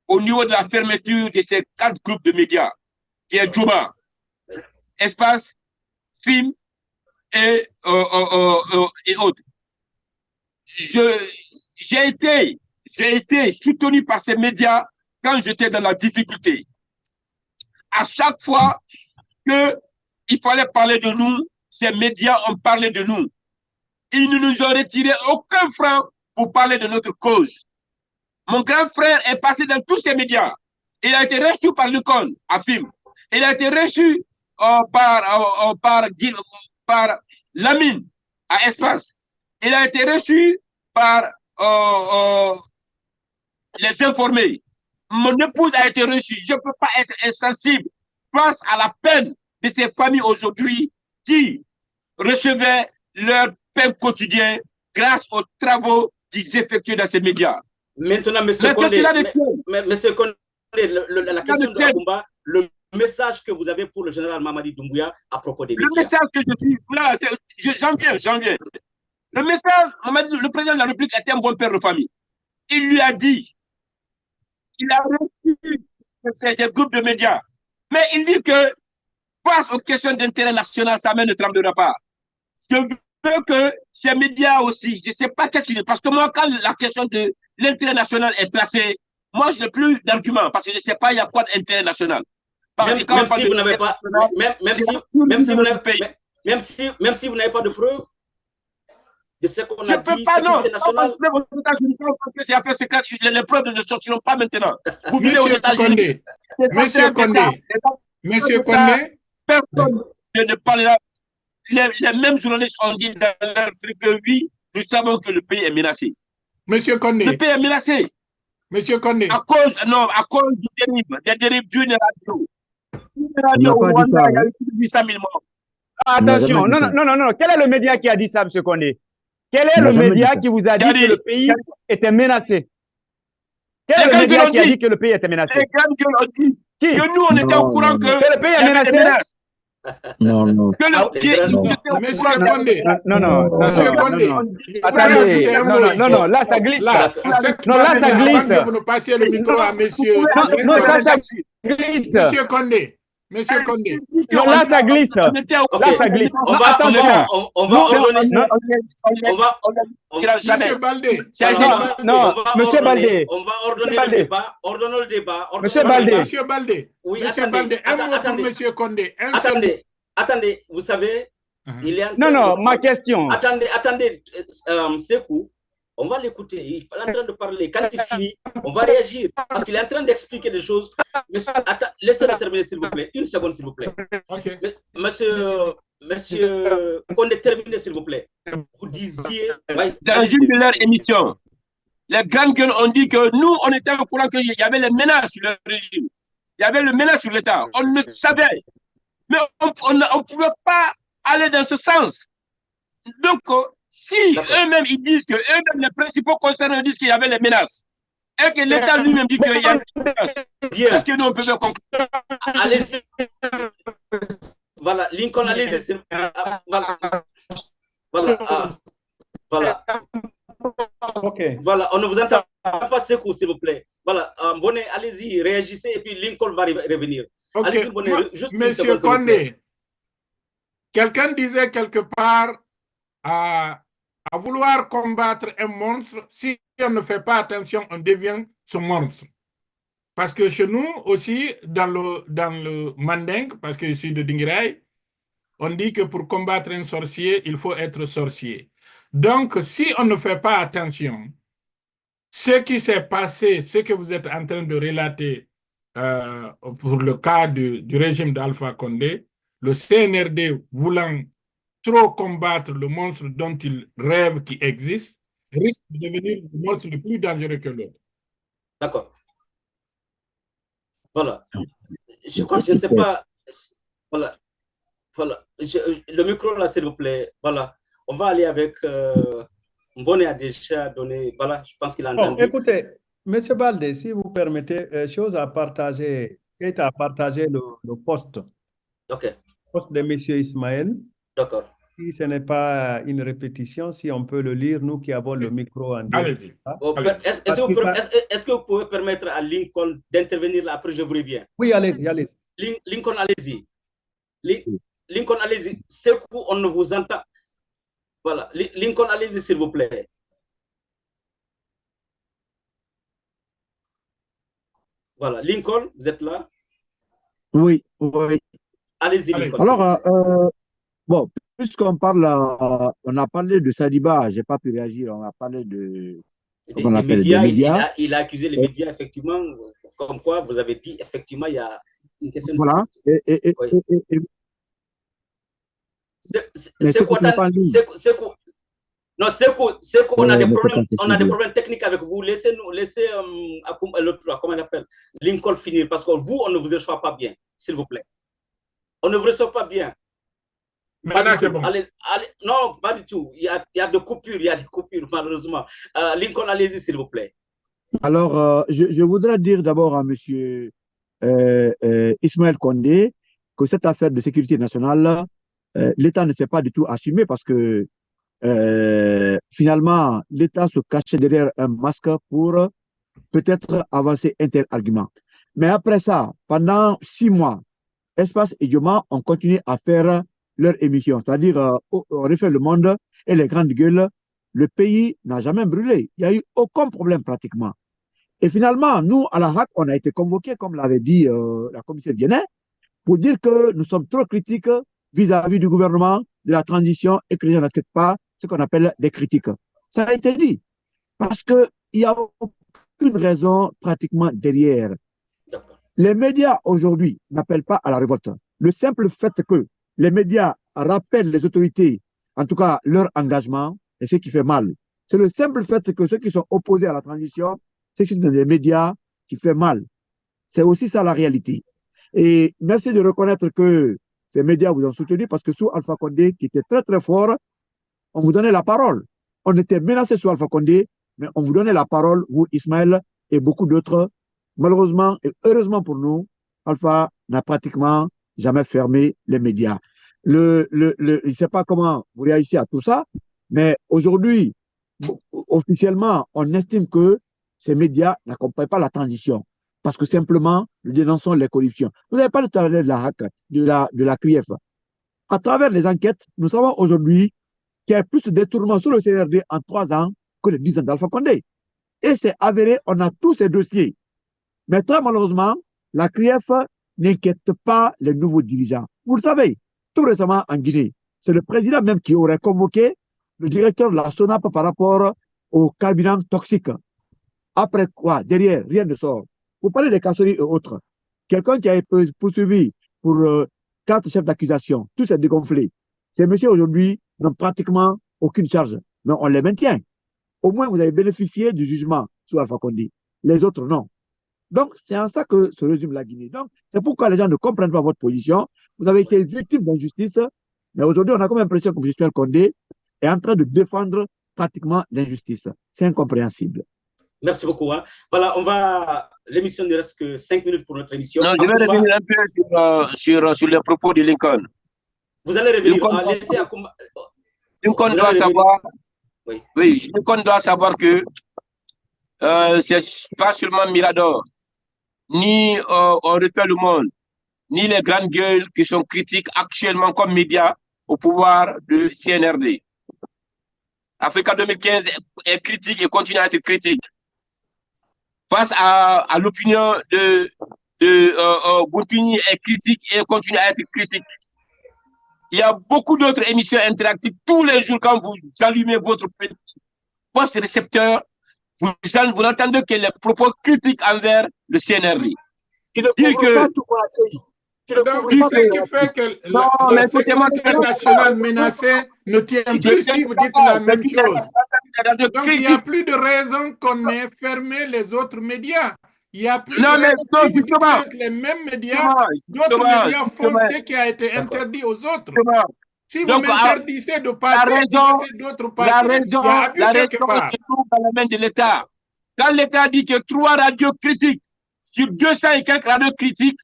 au niveau de la fermeture de ces 4 groupes de médias, qui est Djouba, Espace, Film et autres. J'ai été soutenu par ces médias quand j'étais dans la difficulté. À chaque fois qu'il fallait parler de nous, ces médias ont parlé de nous. Ils ne nous ont retiré aucun franc pour parler de notre cause. Mon grand frère est passé dans tous ces médias. Il a été reçu par Lucon à Film. Il a été reçu par Lamine à Espace. Il a été reçu par les informés. Mon épouse a été reçue. Je ne peux pas être insensible face à la peine de ces familles aujourd'hui qui recevaient leur pain quotidien grâce aux travaux qu'ils effectuent dans ces médias. Maintenant, M. Condé, la question de Abumba, le message que vous avez pour le général Mamadi Doumbouya à propos des médias. Le message que je dis, là, j'en viens. Le message, le président de la République était un bon père de famille. Il lui a dit, il a reçu ces groupes de médias, mais il dit que face aux questions d'intérêt national, sa main ne tremblera pas. Je veux que ces médias aussi, je ne sais pas qu'est-ce qu'ils... Parce que moi, quand la question de l'intérêt national est placée, moi, je n'ai plus d'argument, parce que je ne sais pas il y a quoi d'intérêt national. Même si vous n'avez pas de preuves de ce qu'on a dit, sécurité nationale. C'est affaire secrète, les preuves ne sortiront pas maintenant. Vous vivez aux États-Unis. Monsieur Condé, personne ne parlera. Les mêmes journalistes ont dit dans leur truc que oui, nous savons que le pays est menacé. Monsieur Condé. Le pays est menacé. Monsieur Condé. À cause des dérives d'une radio. Une radio au Rwanda, il y a eu plus de 800 000 morts. Attention, non. Quel est le média qui a dit ça, M. Condé? Quel est le média qui vous a dit que le pays était menacé? Quel est le média qui a dit que le pays était menacé? Les grandes gueules ont dit que nous, on était au courant que le pays est menacé. Non. Monsieur Condé. Monsieur Condé. Attendez, non, là, ça glisse. Non, là, ça glisse. Vous nous passez le micro à monsieur. Non, ça glisse. Monsieur Condé. Non, là, ça glisse. Là, ça glisse. Attention. On va ordonner. Monsieur Baldé. Non, Monsieur Baldé. On va ordonner le débat. Ordonnons le débat. Monsieur Baldé. Monsieur Baldé. Oui, Monsieur Baldé. Un mot pour Monsieur Condé. Attendez. Vous savez, il y a. Non, ma question. Attendez, Sekou. On va l'écouter. Il est en train de parler. Quand il finit, on va réagir. Parce qu'il est en train d'expliquer des choses. Laissez-le terminer, s'il vous plaît. Une seconde, s'il vous plaît. Ok. Monsieur, qu'on ait terminé, s'il vous plaît. Vous disiez. Dans une de leurs émissions, les grandes gueules ont dit que nous, on était au courant qu'il y avait les menaces sur le régime. Il y avait le menace sur l'État. On le savait. Mais on ne pouvait pas aller dans ce sens. Donc, si eux-mêmes, ils disent que eux-mêmes, les principaux concernés disent qu'il y avait les menaces, et que l'État lui-même dit qu'il y a des menaces, est-ce que nous, on peut le comprendre? Allez-y. Voilà, Lincoln, allez-y. Voilà. Voilà. Ok. Voilà, on ne vous entend pas, Sekou, s'il vous plaît. Voilà, Bonnet, allez-y, réagissez, et puis Lincoln va revenir. Ok, Bonnet, juste Monsieur Condé, quelqu'un disait quelque part à vouloir combattre un monstre, si on ne fait pas attention, on devient ce monstre. Parce que chez nous aussi, dans le Manding, parce que je suis de Dingirai, on dit que pour combattre un sorcier, il faut être sorcier. Donc, si on ne fait pas attention, ce qui s'est passé, ce que vous êtes en train de relater pour le cas du régime d'Alpha Condé, le CNRD voulant trop combattre le monstre dont il rêve qui existe, risque de devenir le monstre le plus dangereux que l'autre. D'accord. Voilà. Je crois que je ne sais pas. Voilà. Voilà. Le micro là, s'il vous plaît. Voilà. On va aller avec. Bonnet a déjà donné. Voilà, je pense qu'il a entendu. Bon, écoutez, M. Baldé, si vous permettez, chose à partager, est à partager le poste. Ok. Le poste de M. Ismaël. D'accord. Si ce n'est pas une répétition, si on peut le lire, nous qui avons le micro en direct. Allez-y. Est-ce que vous pouvez permettre à Lincoln d'intervenir là, après je vous reviens? Oui, allez-y, allez-y. Lincoln, allez-y. Lincoln, allez-y. C'est qu'on ne vous entend. Voilà. Lincoln, allez-y, s'il vous plaît. Voilà. Lincoln, vous êtes là? Oui, oui. Allez-y, Lincoln. Alors, bon, puisqu'on parle, on a parlé de Sadiba, je n'ai pas pu réagir, on a parlé de... Des médias. Il a accusé les médias, effectivement, comme quoi vous avez dit, effectivement, il y a une question de... Voilà. C'est qu'on a des problèmes techniques avec vous. Laissez l'autre, comment on appelle, Lincoln finir, parce que vous, on ne vous reçoit pas bien, s'il vous plaît. On ne vous reçoit pas bien. Maintenant, c'est bon. Non, pas du tout. Il y a des coupures, malheureusement. Lincoln, allez-y, s'il vous plaît. Alors, je voudrais dire d'abord à M. Ismaël Condé que cette affaire de sécurité nationale, l'État ne s'est pas du tout assumé parce que finalement, l'État se cachait derrière un masque pour peut-être avancer un tel argument. Mais après ça, pendant 6 mois, Espace et Dioma ont continué à faire leur émission, c'est-à-dire on refait le monde et les grandes gueules. Le pays n'a jamais brûlé. Il n'y a eu aucun problème pratiquement. Et finalement, nous, à la HAC, on a été convoqués, comme l'avait dit la commissaire Guénin, pour dire que nous sommes trop critiques vis-à-vis du gouvernement, de la transition et que les gens n'acceptent pas ce qu'on appelle des critiques. Ça a été dit. Parce qu'il n'y a aucune raison pratiquement derrière. Les médias aujourd'hui n'appellent pas à la révolte. Le simple fait que les médias rappellent les autorités, en tout cas leur engagement, et ce qui fait mal. C'est le simple fait que ceux qui sont opposés à la transition, c'est les médias qui fait mal. C'est aussi ça la réalité. Et merci de reconnaître que ces médias vous ont soutenu parce que sous Alpha Condé, qui était très très fort, on vous donnait la parole. On était menacé sous Alpha Condé, mais on vous donnait la parole, vous, Ismaël, et beaucoup d'autres. Malheureusement et heureusement pour nous, Alpha n'a pratiquement jamais fermé les médias. Je ne sais pas comment vous réagissez à tout ça, mais aujourd'hui, officiellement, on estime que ces médias n'accompagnent pas la transition parce que simplement, nous dénonçons les corruptions. Vous n'avez pas parlé de la HAC, de la CRIEF. À travers les enquêtes, nous savons aujourd'hui qu'il y a plus de détournements sur le CRD en 3 ans que les 10 ans d'Alpha Condé. Et c'est avéré, on a tous ces dossiers. Mais très malheureusement, la CRIEF n'inquiète pas les nouveaux dirigeants. Vous le savez, tout récemment en Guinée, c'est le président même qui aurait convoqué le directeur de la SONAP par rapport au carburant toxique. Après quoi, derrière, rien ne sort. Vous parlez des casseries et autres. Quelqu'un qui a été poursuivi pour 4 chefs d'accusation, tout s'est dégonflé. Ces messieurs aujourd'hui n'ont pratiquement aucune charge, mais on les maintient. Au moins, vous avez bénéficié du jugement sur Alpha Condé. Les autres, non. Donc, c'est en ça que se résume la Guinée. Donc, c'est pourquoi les gens ne comprennent pas votre position. Vous avez été victime d'injustice, mais aujourd'hui, on a comme l'impression que Jospin Condé est en train de défendre pratiquement l'injustice. C'est incompréhensible. Merci beaucoup. Hein. Voilà, l'émission ne reste que 5 minutes pour notre émission. Non, je vais revenir un peu sur les propos de Lincoln. Vous allez revenir. Lincoln doit savoir. Oui, Lincoln doit savoir que c'est pas seulement Mirador, ni On refait le monde, ni les grandes gueules qui sont critiques actuellement comme médias au pouvoir de CNRD. Africa 2015 est critique et continue à être critique. Face à l'opinion de Boutini est critique et continue à être critique. Il y a beaucoup d'autres émissions interactives. Tous les jours, quand vous allumez votre poste récepteur, vous n'entendez que les propos critiques envers le CNRD. Donc, ce qui fait que la sécurité internationale menacée ne tient plus si vous dites la même chose. Donc, il n'y a plus de raison qu'on ait fermé les autres médias. Il n'y a plus de raison que les mêmes médias, d'autres médias font ce qui a été interdit aux autres. Si vous m'interdisez de passer, d'autres passent, la raison se trouve dans la main de l'État. Quand l'État dit que 3 radios critiques sur 200 et quelques radios critiques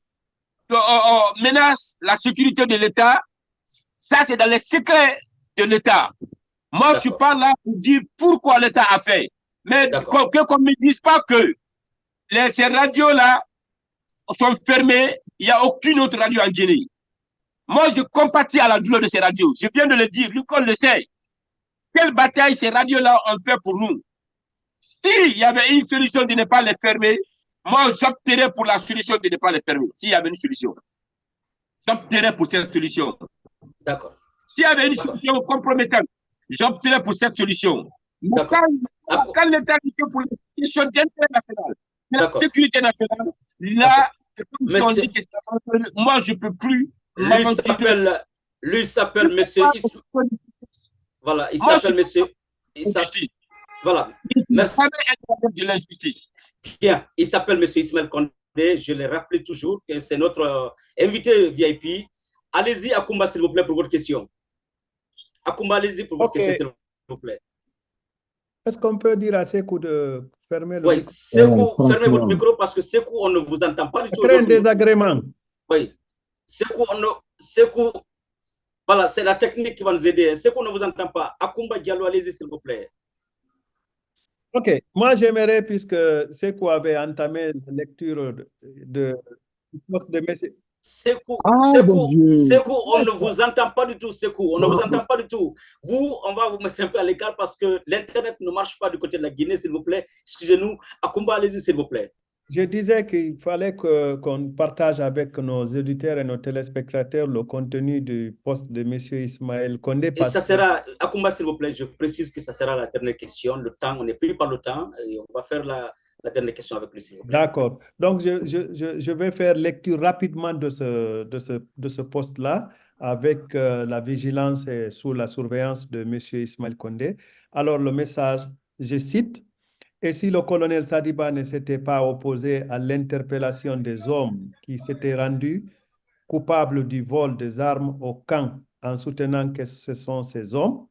menacent la sécurité de l'État, ça c'est dans les secrets de l'État. Moi, je suis pas là pour dire pourquoi l'État a fait. Mais qu'on ne me dise pas que ces radios-là sont fermées, il n'y a aucune autre radio en Guinée. Moi, je compatis à la douleur de ces radios. Je viens de le dire, Lucas le sait. Quelle bataille ces radios-là ont fait pour nous. S'il y avait une solution de ne pas les fermer, moi, j'opterais pour la solution de ne pas les fermer. S'il y avait une solution. J'opterais pour cette solution. D'accord. S'il y avait une solution compromettante, j'opterais pour cette solution. Mais quand l'État dit que pour les questions d'intérêt national, la sécurité nationale, là, moi, je ne peux plus. Lui s'appelle monsieur. Voilà, il s'appelle monsieur. Voilà. Merci. De l'injustice. Bien, il s'appelle monsieur Ismaël Condé. Je le rappelle toujours que c'est notre invité VIP. Allez-y, Akumba, s'il vous plaît, pour votre question. Akumba, allez-y pour votre question, s'il vous plaît. Est-ce qu'on peut dire à Sekou de fermer le micro? Oui, Sekou, fermez votre micro parce que Sekou, on ne vous entend pas du tout. C'est un désagrément. Oui. Sekou, voilà, c'est la technique qui va nous aider. Sekou ne vous entend pas. Akumba Diallo, allez-y, s'il vous plaît. Ok, moi j'aimerais, puisque Sekou avait entamé la lecture de message. Sekou, on ne vous entend pas du tout, Sekou. On ne vous entend pas du tout. Vous, on va vous mettre un peu à l'écart parce que l'Internet ne marche pas du côté de la Guinée, s'il vous plaît. Excusez-nous. Akumba, allez-y, s'il vous plaît. Je disais qu'il fallait qu'on partage avec nos auditeurs et nos téléspectateurs le contenu du poste de M. Ismaël Condé. Et ça sera, Akumba, s'il vous plaît, je précise que ça sera la dernière question. Le temps, on n'est plus par le temps et on va faire la dernière question avec lui, s'il vous plaît. D'accord. Donc, je vais faire lecture rapidement de ce poste-là avec la vigilance et sous la surveillance de M. Ismaël Condé. Alors, le message, je cite: « Et si le colonel Sadiba ne s'était pas opposé à l'interpellation des hommes qui s'étaient rendus coupables du vol des armes au camp en soutenant que ce sont ces hommes,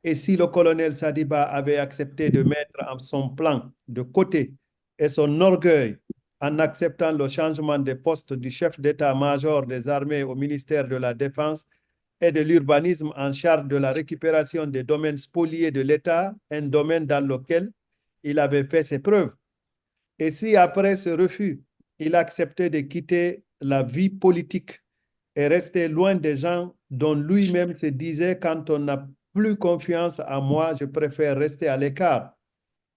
et si le colonel Sadiba avait accepté de mettre son plan de côté et son orgueil en acceptant le changement des postes du chef d'état-major des armées au ministère de la Défense et de l'urbanisme en charge de la récupération des domaines spoliés de l'État, un domaine dans lequel il avait fait ses preuves. Et si après ce refus, il acceptait de quitter la vie politique et rester loin des gens dont lui-même se disait: quand on n'a plus confiance en moi, je préfère rester à l'écart.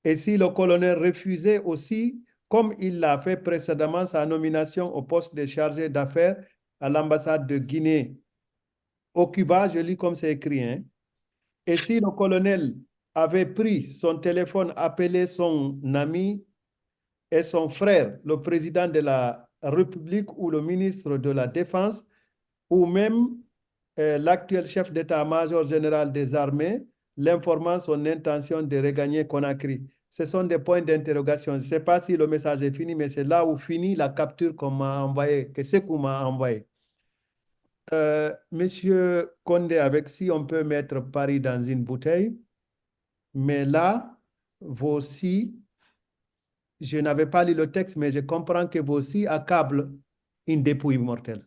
Et si le colonel refusait aussi, comme il l'a fait précédemment, sa nomination au poste de chargé d'affaires à l'ambassade de Guinée au Cuba, je lis comme c'est écrit, hein. Et si le colonel avait pris son téléphone, appelé son ami et son frère, le président de la République ou le ministre de la Défense, ou même l'actuel chef d'état-major général des armées, l'informant son intention de regagner Conakry. Ce sont des points d'interrogation. Je ne sais pas si le message est fini, mais c'est là où finit la capture qu'on m'a envoyée, que Sékou m'a envoyée. Monsieur Condé, avec si on peut mettre Paris dans une bouteille, mais là, vos si, je n'avais pas lu le texte, mais je comprends que vos si accablent une dépouille mortelle.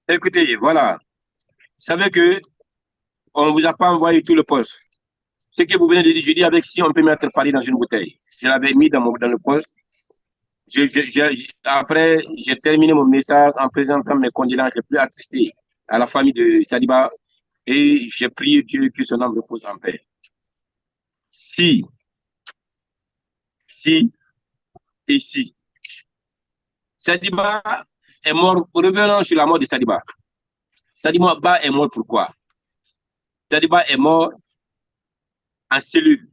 Écoutez, voilà. Vous savez que on ne vous a pas envoyé tout le poste. Ce que vous venez de dire, je dis avec si on peut mettre Paris dans une bouteille. Je l'avais mis dans le poste. Après, j'ai terminé mon message en présentant mes condoléances les plus attristées à la famille de Sadiba et j'ai prié Dieu que son âme repose en paix. Si et si Sadiba est mort, revenons sur la mort de Sadiba. Sadiba est mort pourquoi? Sadiba est mort en cellule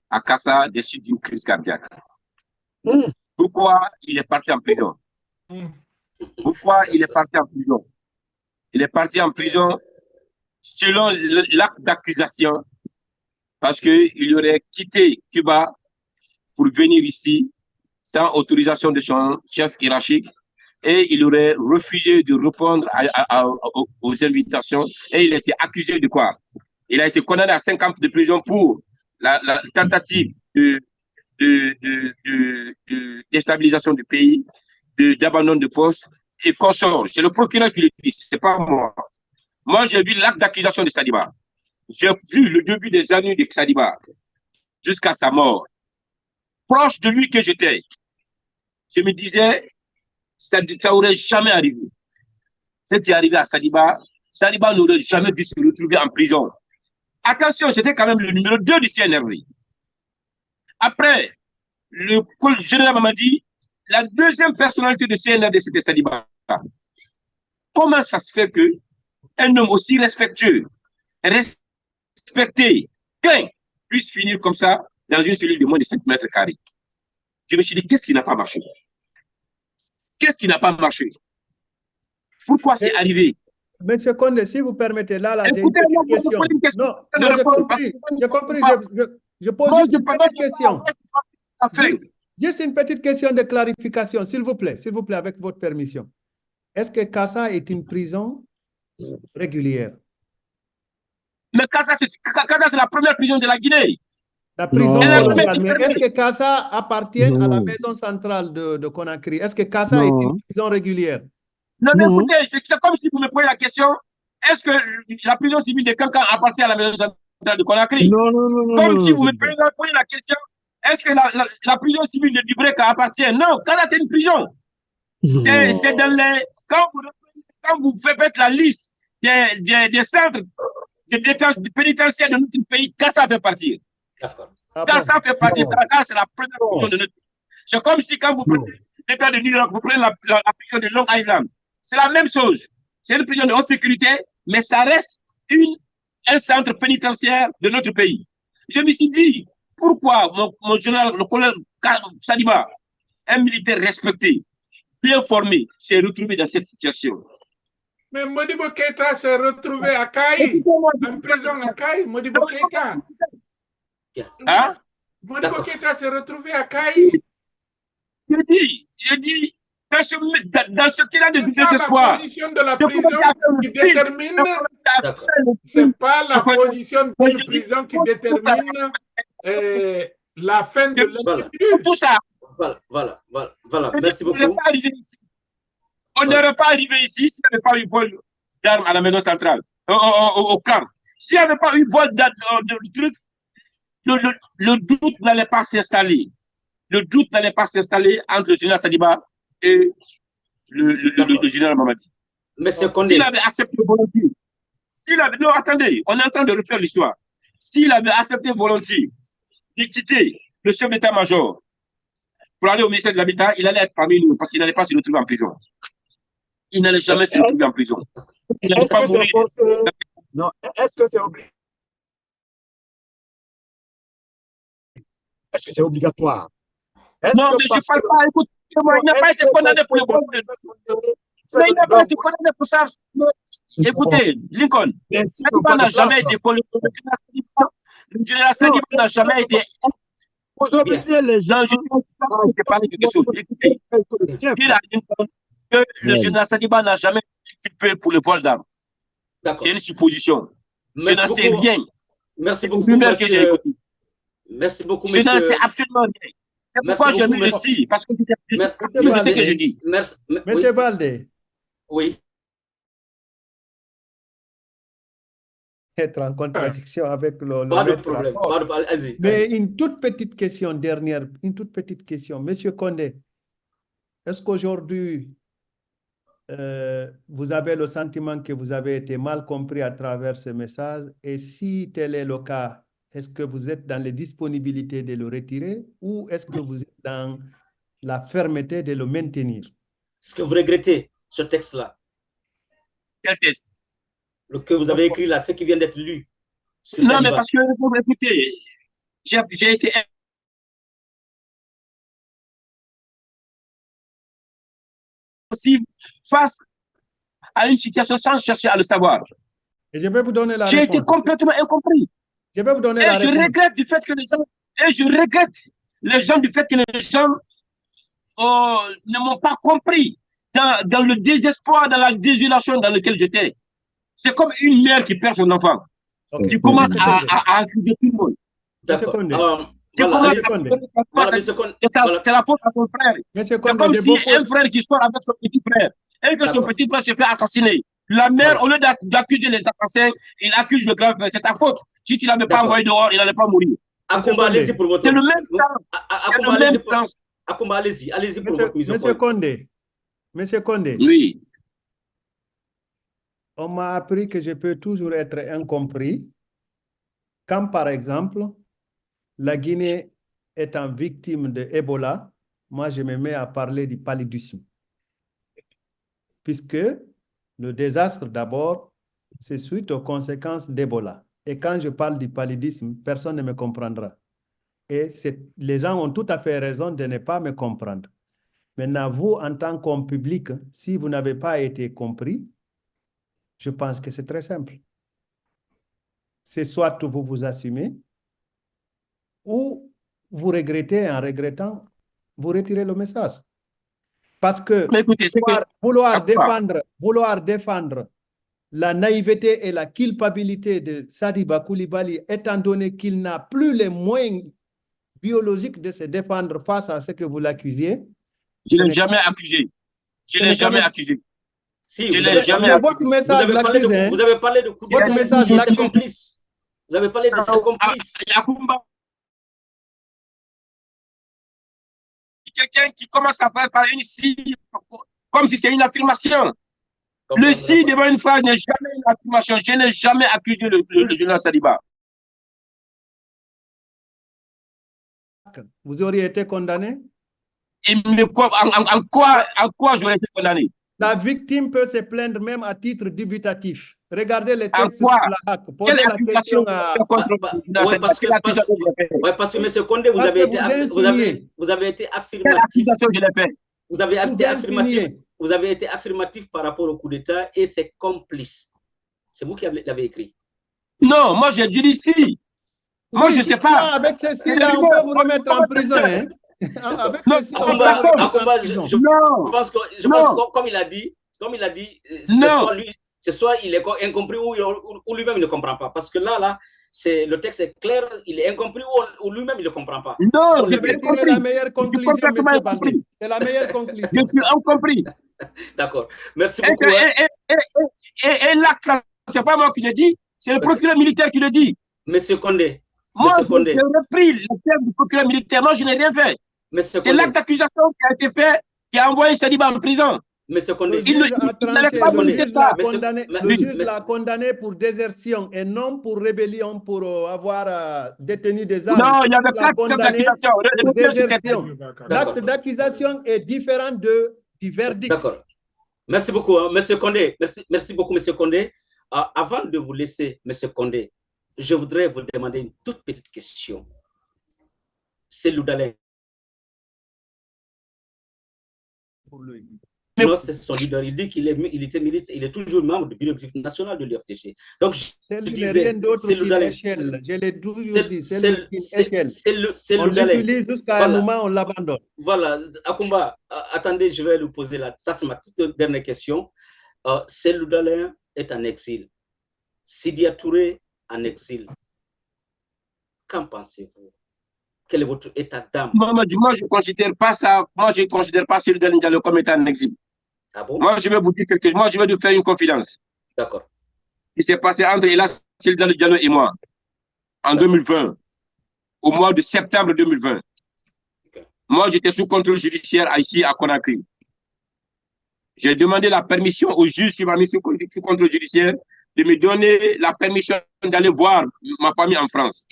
à Kassa des suites d'une crise cardiaque. Pourquoi il est parti en prison? Pourquoi il est parti en prison? Il est parti en prison selon l'acte d'accusation parce qu'il aurait quitté Cuba pour venir ici sans autorisation de son chef hiérarchique et il aurait refusé de répondre aux invitations et il a été accusé de quoi? Il a été condamné à 5 ans de prison pour la tentative de déstabilisation du pays, d'abandon de poste et consort. C'est le procureur qui le dit, c'est pas moi. Moi, j'ai vu l'acte d'accusation de Sadiba. J'ai vu le début des années de Sadiba jusqu'à sa mort. Proche de lui que j'étais, je me disais, ça n'aurait jamais arrivé. Ce qui est arrivé à Sadiba, Sadiba n'aurait jamais dû se retrouver en prison. Attention, j'étais quand même le numéro 2 du CNRD. Après, le général m'a dit, la deuxième personnalité de CNRD, c'était Sadiba. Comment ça se fait qu'un homme aussi respectueux, respecté, puisse finir comme ça dans une cellule de moins de 5 mètres carrés? Je me suis dit, qu'est-ce qui n'a pas marché? Qu'est-ce qui n'a pas marché? Pourquoi c'est arrivé? Monsieur Condé, si vous permettez, là, j'ai une petite question. Non, j'ai compris. Je pose juste une petite question. Juste une petite question de clarification, s'il vous plaît, avec votre permission. Est-ce que Kassa est une prison régulière? Mais Kassa, c'est la première prison de la Guinée. La prison coloniale. Mais est-ce que Kassa appartient à la maison centrale de Conakry? Est-ce que Kassa est une prison régulière? Non, mais écoutez, c'est comme si vous me posez la question, est-ce que la prison civile de Kankan appartient à la maison centrale de Conakry? Non. Comme si vous me posez la question, est-ce que la prison civile de Dubreka appartient? Non, Kassa, c'est une prison. C'est dans les... Quand vous faites la liste des centres de détention pénitentiaire de notre pays, Kassa fait partie. Kassa fait partie. Kassa, c'est la première prison de notre pays. C'est comme si quand vous prenez l'État de New York, vous prenez la prison de Long Island. C'est la même chose. C'est une prison de haute sécurité, mais ça reste un centre pénitentiaire de notre pays. Je me suis dit, pourquoi mon général, le colonel Sadiba, un militaire respecté, bien formé, s'est retrouvé dans cette situation? Mais Modibo Keïta s'est retrouvé à Kaï, en prison à Kaï, Modibo Keïta. Hein? Modibo Keïta s'est retrouvé à Kaï. Je dis, dans ce qu'il a de désespoir. La position de la prison qui détermine, c'est pas la position d'une prison qui détermine la fin de l'individu. Tout ça. Voilà. Merci beaucoup. On n'aurait pas arrivé ici s'il n'y avait pas eu vol d'armes à la maison centrale, au camp. S'il n'y avait pas eu vol de truc, le doute n'allait pas s'installer. Le doute n'allait pas s'installer entre le général Sadiba et le général Mamadi. Monsieur Condé. S'il avait accepté volontiers, non, attendez, on est en train de refaire l'histoire. S'il avait accepté volontiers de quitter le chef d'état-major pour aller au ministère de l'Habitat, il allait être parmi nous parce qu'il n'allait pas se retrouver en prison. Il n'allait jamais se retrouver en prison. Il n'allait pas mourir. Non, est-ce que c'est obligé? Est-ce que c'est obligatoire? Non, mais je ne parle pas, écoutez-moi, il n'a pas été condamné pour le vol. Mais il n'a pas été condamné pour ça. Écoutez, Lincoln, Sadiba n'a jamais été condamné. Le général Sadiba n'a jamais été. Vous obligez les gens. Non, je vais parler de quelque chose. Écoutez, il a dit que le général Sadiba n'a jamais été inculpé pour le vol d'armes. C'est une supposition. Je n'en sais rien. Merci beaucoup, monsieur. Merci beaucoup, monsieur. Je n'en sais absolument rien. C'est pourquoi j'ai mis le si, parce que c'est ce que je dis. Monsieur Baldé. Oui. Être en contradiction avec le pas de problème. Mais une toute petite question dernière, une toute petite question. Monsieur Condé, est-ce qu'aujourd'hui, vous avez le sentiment que vous avez été mal compris à travers ce message? Et si tel est le cas, est-ce que vous êtes dans les disponibilités de le retirer ou est-ce que vous êtes dans la fermeté de le maintenir? Est-ce que vous regrettez ce texte-là? Quel texte? Le que vous avez écrit là, ce qui vient d'être lu. Non, mais parce que, écoutez, j'ai été face à une situation sans chercher à le savoir. Et je vais vous donner la réponse. J'ai été complètement incompris. Je vais vous donner la réponse. Je regrette du fait que les gens, du fait que les gens ne m'ont pas compris dans le désespoir, dans la désolation dans laquelle j'étais. C'est comme une mère qui perd son enfant. Okay. Tu commences à accuser tout le monde. D'accord. C'est la faute à ton frère. C'est comme si un frère qui sort avec son petit frère et que son petit frère se fait assassiner. La mère, au lieu d'accuser les assassins, il accuse le grand frère. C'est ta faute. Si tu ne l'avais pas envoyé dehors, il n'allait pas mourir. Allez-y pour votre. C'est le même sens. Allez-y pour votre mise au point. Monsieur Condé. Oui. On m'a appris que je peux toujours être incompris quand, par exemple, la Guinée étant victime de Ebola, moi, je me mets à parler du paludisme. Puisque le désastre, d'abord, c'est suite aux conséquences d'Ebola. Et quand je parle du paludisme, personne ne me comprendra. Et les gens ont tout à fait raison de ne pas me comprendre. Maintenant, vous, en tant qu'homme public, si vous n'avez pas été compris, je pense que c'est très simple. C'est soit vous vous assumez, ou vous regrettez, en regrettant, vous retirez le message. Parce que écoutez, vouloir défendre la naïveté et la culpabilité de Sadiba Coulibaly, étant donné qu'il n'a plus les moyens biologiques de se défendre face à ce que vous l'accusiez. Je ne l'ai jamais accusé. Je ne l'ai jamais accusé. Si, je l'ai jamais accusé. Votre message vous avez parlé de votre message complice. Vous avez parlé de ses complices. Yacoumba. Quelqu'un qui commence à parler par une si, comme si c'était une affirmation. Le si devant une phrase n'est jamais une affirmation. Je n'ai jamais accusé le général Sadiba. Vous auriez été condamné? En quoi j'aurais été condamné? La victime peut se plaindre même à titre dubitatif. Regardez les textes sur la hack. Posez la question à... Oui, parce que M. Condé, vous avez été affirmatif. Vous avez été affirmatif par rapport au coup d'État et ses complices. C'est vous qui l'avez écrit. Non, moi j'ai dit si. Moi je ne sais pas. Avec ceci-là, on peut vous remettre en prison. Hein? Avec ceci, je pense que, comme il a dit, c'est soit il est incompris ou lui-même il ne comprend pas. Parce que là, le texte est clair, il est incompris ou lui-même il ne comprend pas. Non, je vais tirer la meilleure conclusion, M. Baldé. C'est la meilleure conclusion. Je suis incompris. D'accord. Merci beaucoup. Et là, ce n'est pas moi qui le dis, c'est le procureur militaire qui le dit. Monsieur Condé. Moi, j'ai repris le terme du procureur militaire. Moi, je n'ai rien fait. C'est l'acte d'accusation qui a été fait, qui a envoyé Sadiba en prison. Monsieur Condé, le juge l'a condamné pour désertion et non pour rébellion, pour avoir détenu des armes. Non, il y avait pas d'accusation. L'acte d'accusation est différent du verdict. D'accord. Merci beaucoup, Monsieur Condé. Merci beaucoup, Monsieur Condé. Avant de vous laisser, Monsieur Condé, je voudrais vous demander une toute petite question. Cellou Dalein. Pour lui. Non, c'est son leader. Il dit qu'il il est toujours membre du bureau exécutif national de l'UFDG. Donc, je Cellou n'est disais, rien d'autre Cellou qu'une Dalein. échelle. Je l'ai toujours dit, Cellou est une échelle. On Cellou Dalein. l'utilise jusqu'à Voilà. un moment, on l'abandonne. Voilà, Akumba, attendez, je vais lui poser là. Ça, c'est ma toute dernière question. Cellou Dalein est en exil. Sidya Touré en exil. Qu'en pensez-vous? Quel est votre état d'âme? Moi, je ne considère pas ça. Moi, je ne considère pas Cellou Dalein comme étant en exil. Ah bon? Moi, je vais vous dire quelque chose. Moi, je vais vous faire une confidence. D'accord. Il s'est passé entre Cellou Dalein et moi en 2020, au mois de septembre 2020. Okay. Moi, j'étais sous contrôle judiciaire ici à Conakry. J'ai demandé la permission au juge qui m'a mis sous contrôle judiciaire de me donner la permission d'aller voir ma famille en France.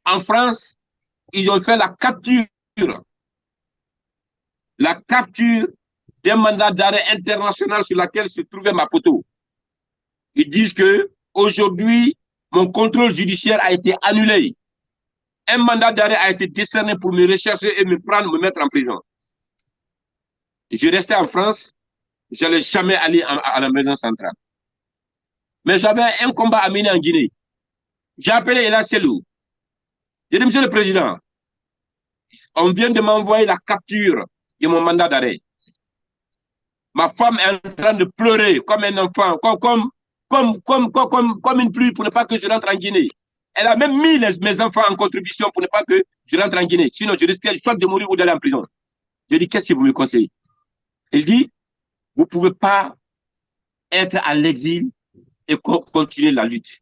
En France, ils ont fait la capture d'un mandat d'arrêt international sur lequel se trouvait ma photo. Ils disent que aujourd'hui, mon contrôle judiciaire a été annulé. Un mandat d'arrêt a été décerné pour me rechercher et me prendre, me mettre en prison. Je restais en France, je n'allais jamais aller à la maison centrale. Mais j'avais un combat à mener en Guinée. J'ai appelé Ella Cellou. J'ai dit, Monsieur le Président, on vient de m'envoyer la capture de mon mandat d'arrêt. Ma femme est en train de pleurer comme un enfant, comme une pluie pour ne pas que je rentre en Guinée. Elle a même mis mes enfants en contribution pour ne pas que je rentre en Guinée. Sinon, je risquais soit de mourir ou d'aller en prison. Je dis, qu'est-ce que vous me conseillez? Il dit, vous ne pouvez pas être à l'exil et continuer la lutte.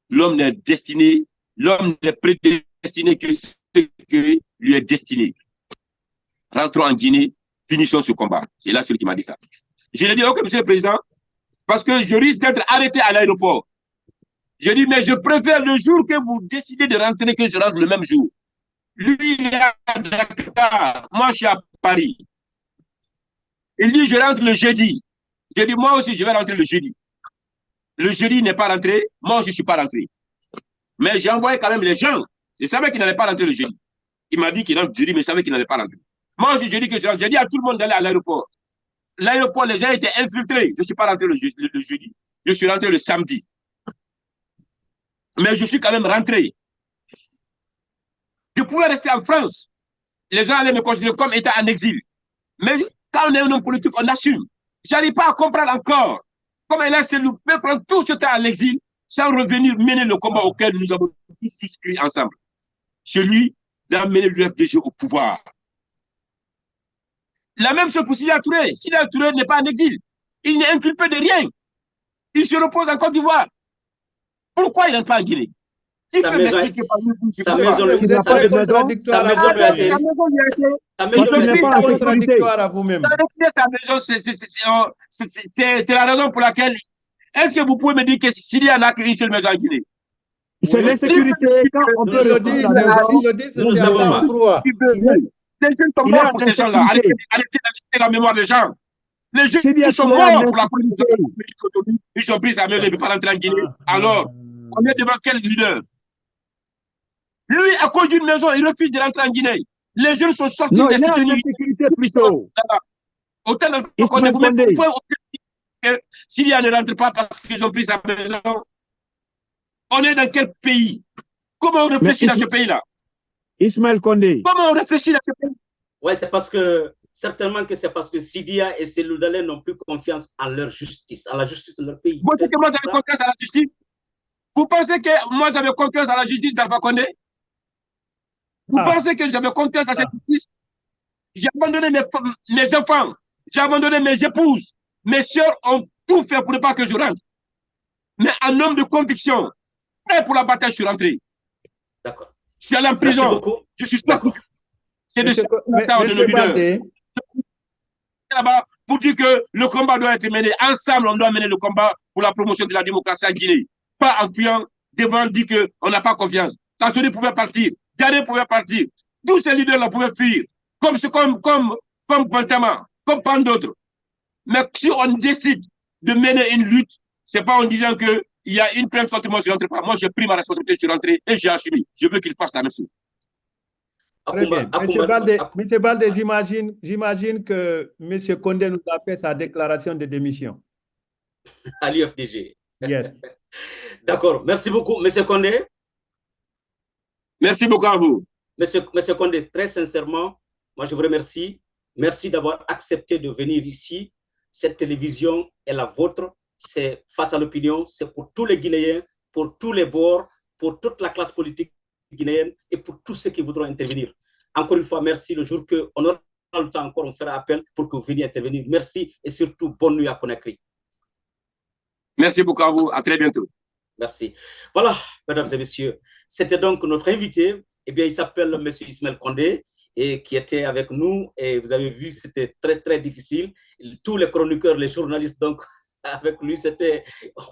L'homme n'est destiné, l'homme n'est prédestiné que ce qui lui est destiné. Rentrons en Guinée, finissons ce combat. C'est là celui qui m'a dit ça. Je lui ai dit, ok, Monsieur le Président, parce que je risque d'être arrêté à l'aéroport. Je dis, mais je préfère le jour que vous décidez de rentrer que je rentre le même jour. Lui, il est à Dakar, moi je suis à Paris. Il dit, je rentre le jeudi. J'ai dit, moi aussi, je vais rentrer le jeudi. Le jeudi n'est pas rentré, moi je ne suis pas rentré. Mais j'ai envoyé quand même les gens. Je savais qu'il n'allait pas rentrer le jeudi. Il m'a dit qu'il rentre le jeudi, mais je savais qu'il n'allait pas rentrer. Moi, je dis que je rentre. J'ai dit à tout le monde d'aller à l'aéroport. L'aéroport, les gens étaient infiltrés. Je ne suis pas rentré le jeudi. Je suis rentré le samedi. Mais je suis quand même rentré. Je pouvais rester en France. Les gens allaient me considérer comme étant en exil. Mais quand on est un homme politique, on assume. Je n'arrive pas à comprendre encore comment Ella Cellou peut prendre tout ce temps à l'exil sans revenir mener le combat auquel nous avons tous souscrit ensemble. Celui d'amener l'UFDG au pouvoir. La même chose pour Sidya Touré. Sidya Touré n'est pas en exil. Il n'est inculpé de rien. Il se repose en Côte d'Ivoire. Pourquoi il n'est pas en Guinée? Sa maison lui a été. Sa maison lui n'est pas contradictoire à vous-même. C'est la raison pour laquelle. Est-ce que vous pouvez me dire que Sidya n'a qu'une seule maison en Guinée? C'est l'insécurité. Quand on peut le dire, nous savons pas. Les jeunes sont morts pour ces gens-là. Arrêtez d'agiter la mémoire des gens. Les jeunes sont morts pour la politique. Ils ont pris sa maison, ils ne peuvent pas rentrer en Guinée. Alors, on est devant quel leader? Lui, à cause d'une maison, il refuse de rentrer en Guinée. Les jeunes sont sortis non, des il est en cités. insécurité plutôt. Autant qu'on est vous-même. S'il y a ne rentre pas parce qu'ils ont pris sa maison, on est dans quel pays? Comment on réfléchit dans ce pays-là? Ismaël Condé. Comment on réfléchit dans ce pays? Oui, c'est parce que, certainement que c'est parce que Sidya et Cellou Dalein n'ont plus confiance en leur justice, à la justice de leur pays. Vous pensez que moi j'avais confiance à la justice? Vous pensez que moi j'avais confiance à la justice d'Alpha Condé? Vous pensez que j'avais confiance à cette justice? J'ai abandonné mes enfants, j'ai abandonné mes épouses, mes soeurs ont tout fait pour ne pas que je rentre. Mais un homme de conviction, prêt pour la bataille, je suis rentré. D'accord. Je suis allé en prison. Je suis sorti. C'est de ça de nos leaders. Là-bas pour dire que le combat doit être mené ensemble. On doit mener le combat pour la promotion de la démocratie en Guinée. Pas en fuyant devant dire qu'on n'a pas confiance. Tanzanie pouvait partir. Diaré pouvait partir. Tous ces leaders-là pouvaient fuir. Comme Bantama, comme tant d'autres. Mais si on décide de mener une lutte, ce n'est pas en disant qu'il y a une plainte contre moi, je ne rentre pas. Moi, j'ai pris ma responsabilité, je suis rentré et j'ai assumé. Je veux qu'il fasse la même chose. Très bien. Monsieur Baldé, j'imagine que Monsieur Condé nous a fait sa déclaration de démission. À l'UFDG. Yes. D'accord. Merci beaucoup, Monsieur Condé. Merci beaucoup à vous. Monsieur Condé, très sincèrement, moi je vous remercie. Merci d'avoir accepté de venir ici. Cette télévision est la vôtre. C'est Face à l'opinion. C'est pour tous les Guinéens, pour tous les bords, pour toute la classe politique guinéenne et pour tous ceux qui voudront intervenir. Encore une fois, merci. Le jour qu'on aura le temps encore, on fera appel pour que vous veniez intervenir. Merci et surtout, bonne nuit à Conakry. Merci beaucoup à vous. À très bientôt. Merci. Voilà, mesdames et messieurs, c'était donc notre invité. Eh bien, il s'appelle M. Ismaël Condé et qui était avec nous. Et vous avez vu, c'était très, très difficile. Tous les chroniqueurs, les journalistes, donc, avec lui,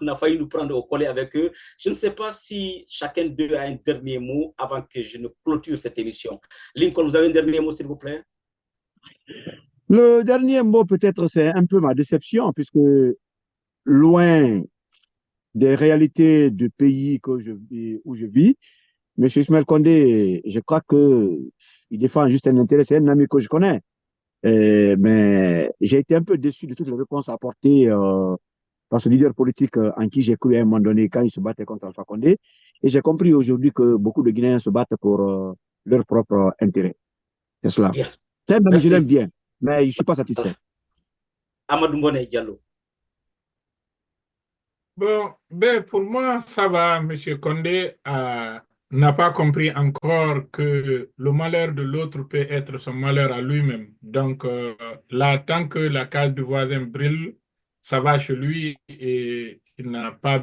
on a failli nous prendre au collet avec eux. Je ne sais pas si chacun d'eux a un dernier mot avant que je ne clôture cette émission. Lincoln, vous avez un dernier mot, s'il vous plaît? Le dernier mot, peut-être, c'est un peu ma déception, puisque loin des réalités du pays où je vis, M. Ismaël Condé, je crois qu'il défend juste un intérêt, c'est un ami que je connais. Mais j'ai été un peu déçu de toutes les réponses apportées par ce leader politique en qui j'ai cru à un moment donné quand il se battait contre Alpha Condé. Et j'ai compris aujourd'hui que beaucoup de Guinéens se battent pour leur propre intérêt. C'est cela. Bien. Je l'aime bien, mais je ne suis pas satisfait. Amadou Mbone Diallo. Bon, ben pour moi, ça va. M. Condé n'a pas compris encore que le malheur de l'autre peut être son malheur à lui-même. Donc là, tant que la case du voisin brille, ça va chez lui et il n'a pas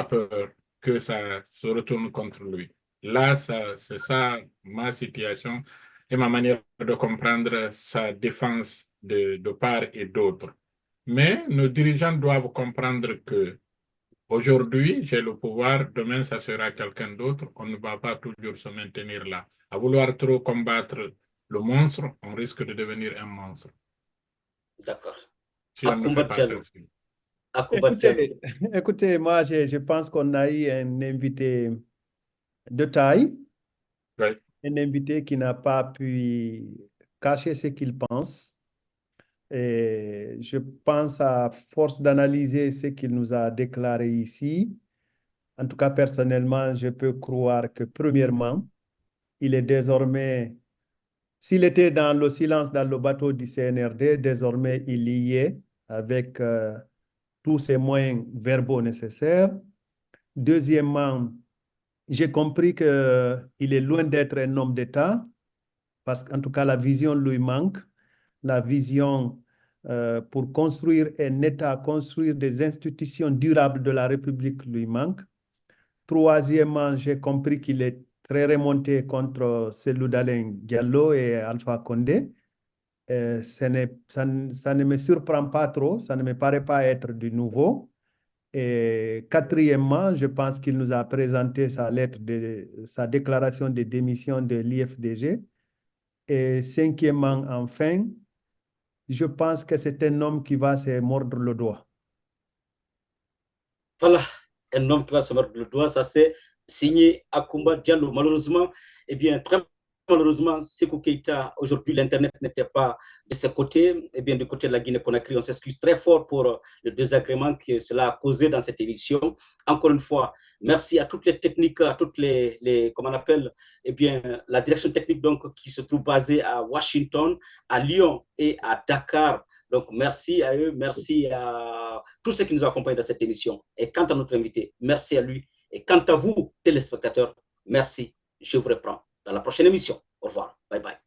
peur que ça se retourne contre lui. Là, c'est ça ma situation et ma manière de comprendre sa défense de part et d'autre. Mais nos dirigeants doivent comprendre que aujourd'hui, j'ai le pouvoir, demain, ça sera quelqu'un d'autre. On ne va pas toujours se maintenir là. À vouloir trop combattre le monstre, on risque de devenir un monstre. D'accord. Si on ne fait pas attention. Écoutez, moi, je pense qu'on a eu un invité de taille, Oui. un invité qui n'a pas pu cacher ce qu'il pense. Et je pense à force d'analyser ce qu'il nous a déclaré ici. En tout cas, personnellement, je peux croire que premièrement, il est désormais, s'il était dans le silence dans le bateau du CNRD, désormais il y est avec tous ses moyens verbaux nécessaires. Deuxièmement, j'ai compris qu'il est loin d'être un homme d'État, parce qu'en tout cas, la vision lui manque. La vision pour construire un État, construire des institutions durables de la République lui manque. Troisièmement, j'ai compris qu'il est très remonté contre Cellou Dalein Diallo et Alpha Condé. Ça ne me surprend pas trop, ça ne me paraît pas être du nouveau. Et quatrièmement, je pense qu'il nous a présenté sa déclaration de démission de l'IFDG. Et cinquièmement, enfin, je pense que c'est un homme qui va se mordre le doigt. Voilà, un homme qui va se mordre le doigt, ça c'est signé Akumba Diallo. Malheureusement, eh bien, très malheureusement, Sékou Keïta, aujourd'hui, l'Internet n'était pas de ses côtés. Eh bien, du côté de la Guinée-Conakry, on s'excuse très fort pour le désagrément que cela a causé dans cette émission. Encore une fois, merci à toutes les techniques, à toutes comment on appelle, eh bien, la direction technique donc, qui se trouve basée à Washington, à Lyon et à Dakar. Donc, merci à eux, merci à tous ceux qui nous ont accompagnés dans cette émission. Et quant à notre invité, merci à lui. Et quant à vous, téléspectateurs, merci. Je vous reprends dans la prochaine émission. Au revoir. Bye bye.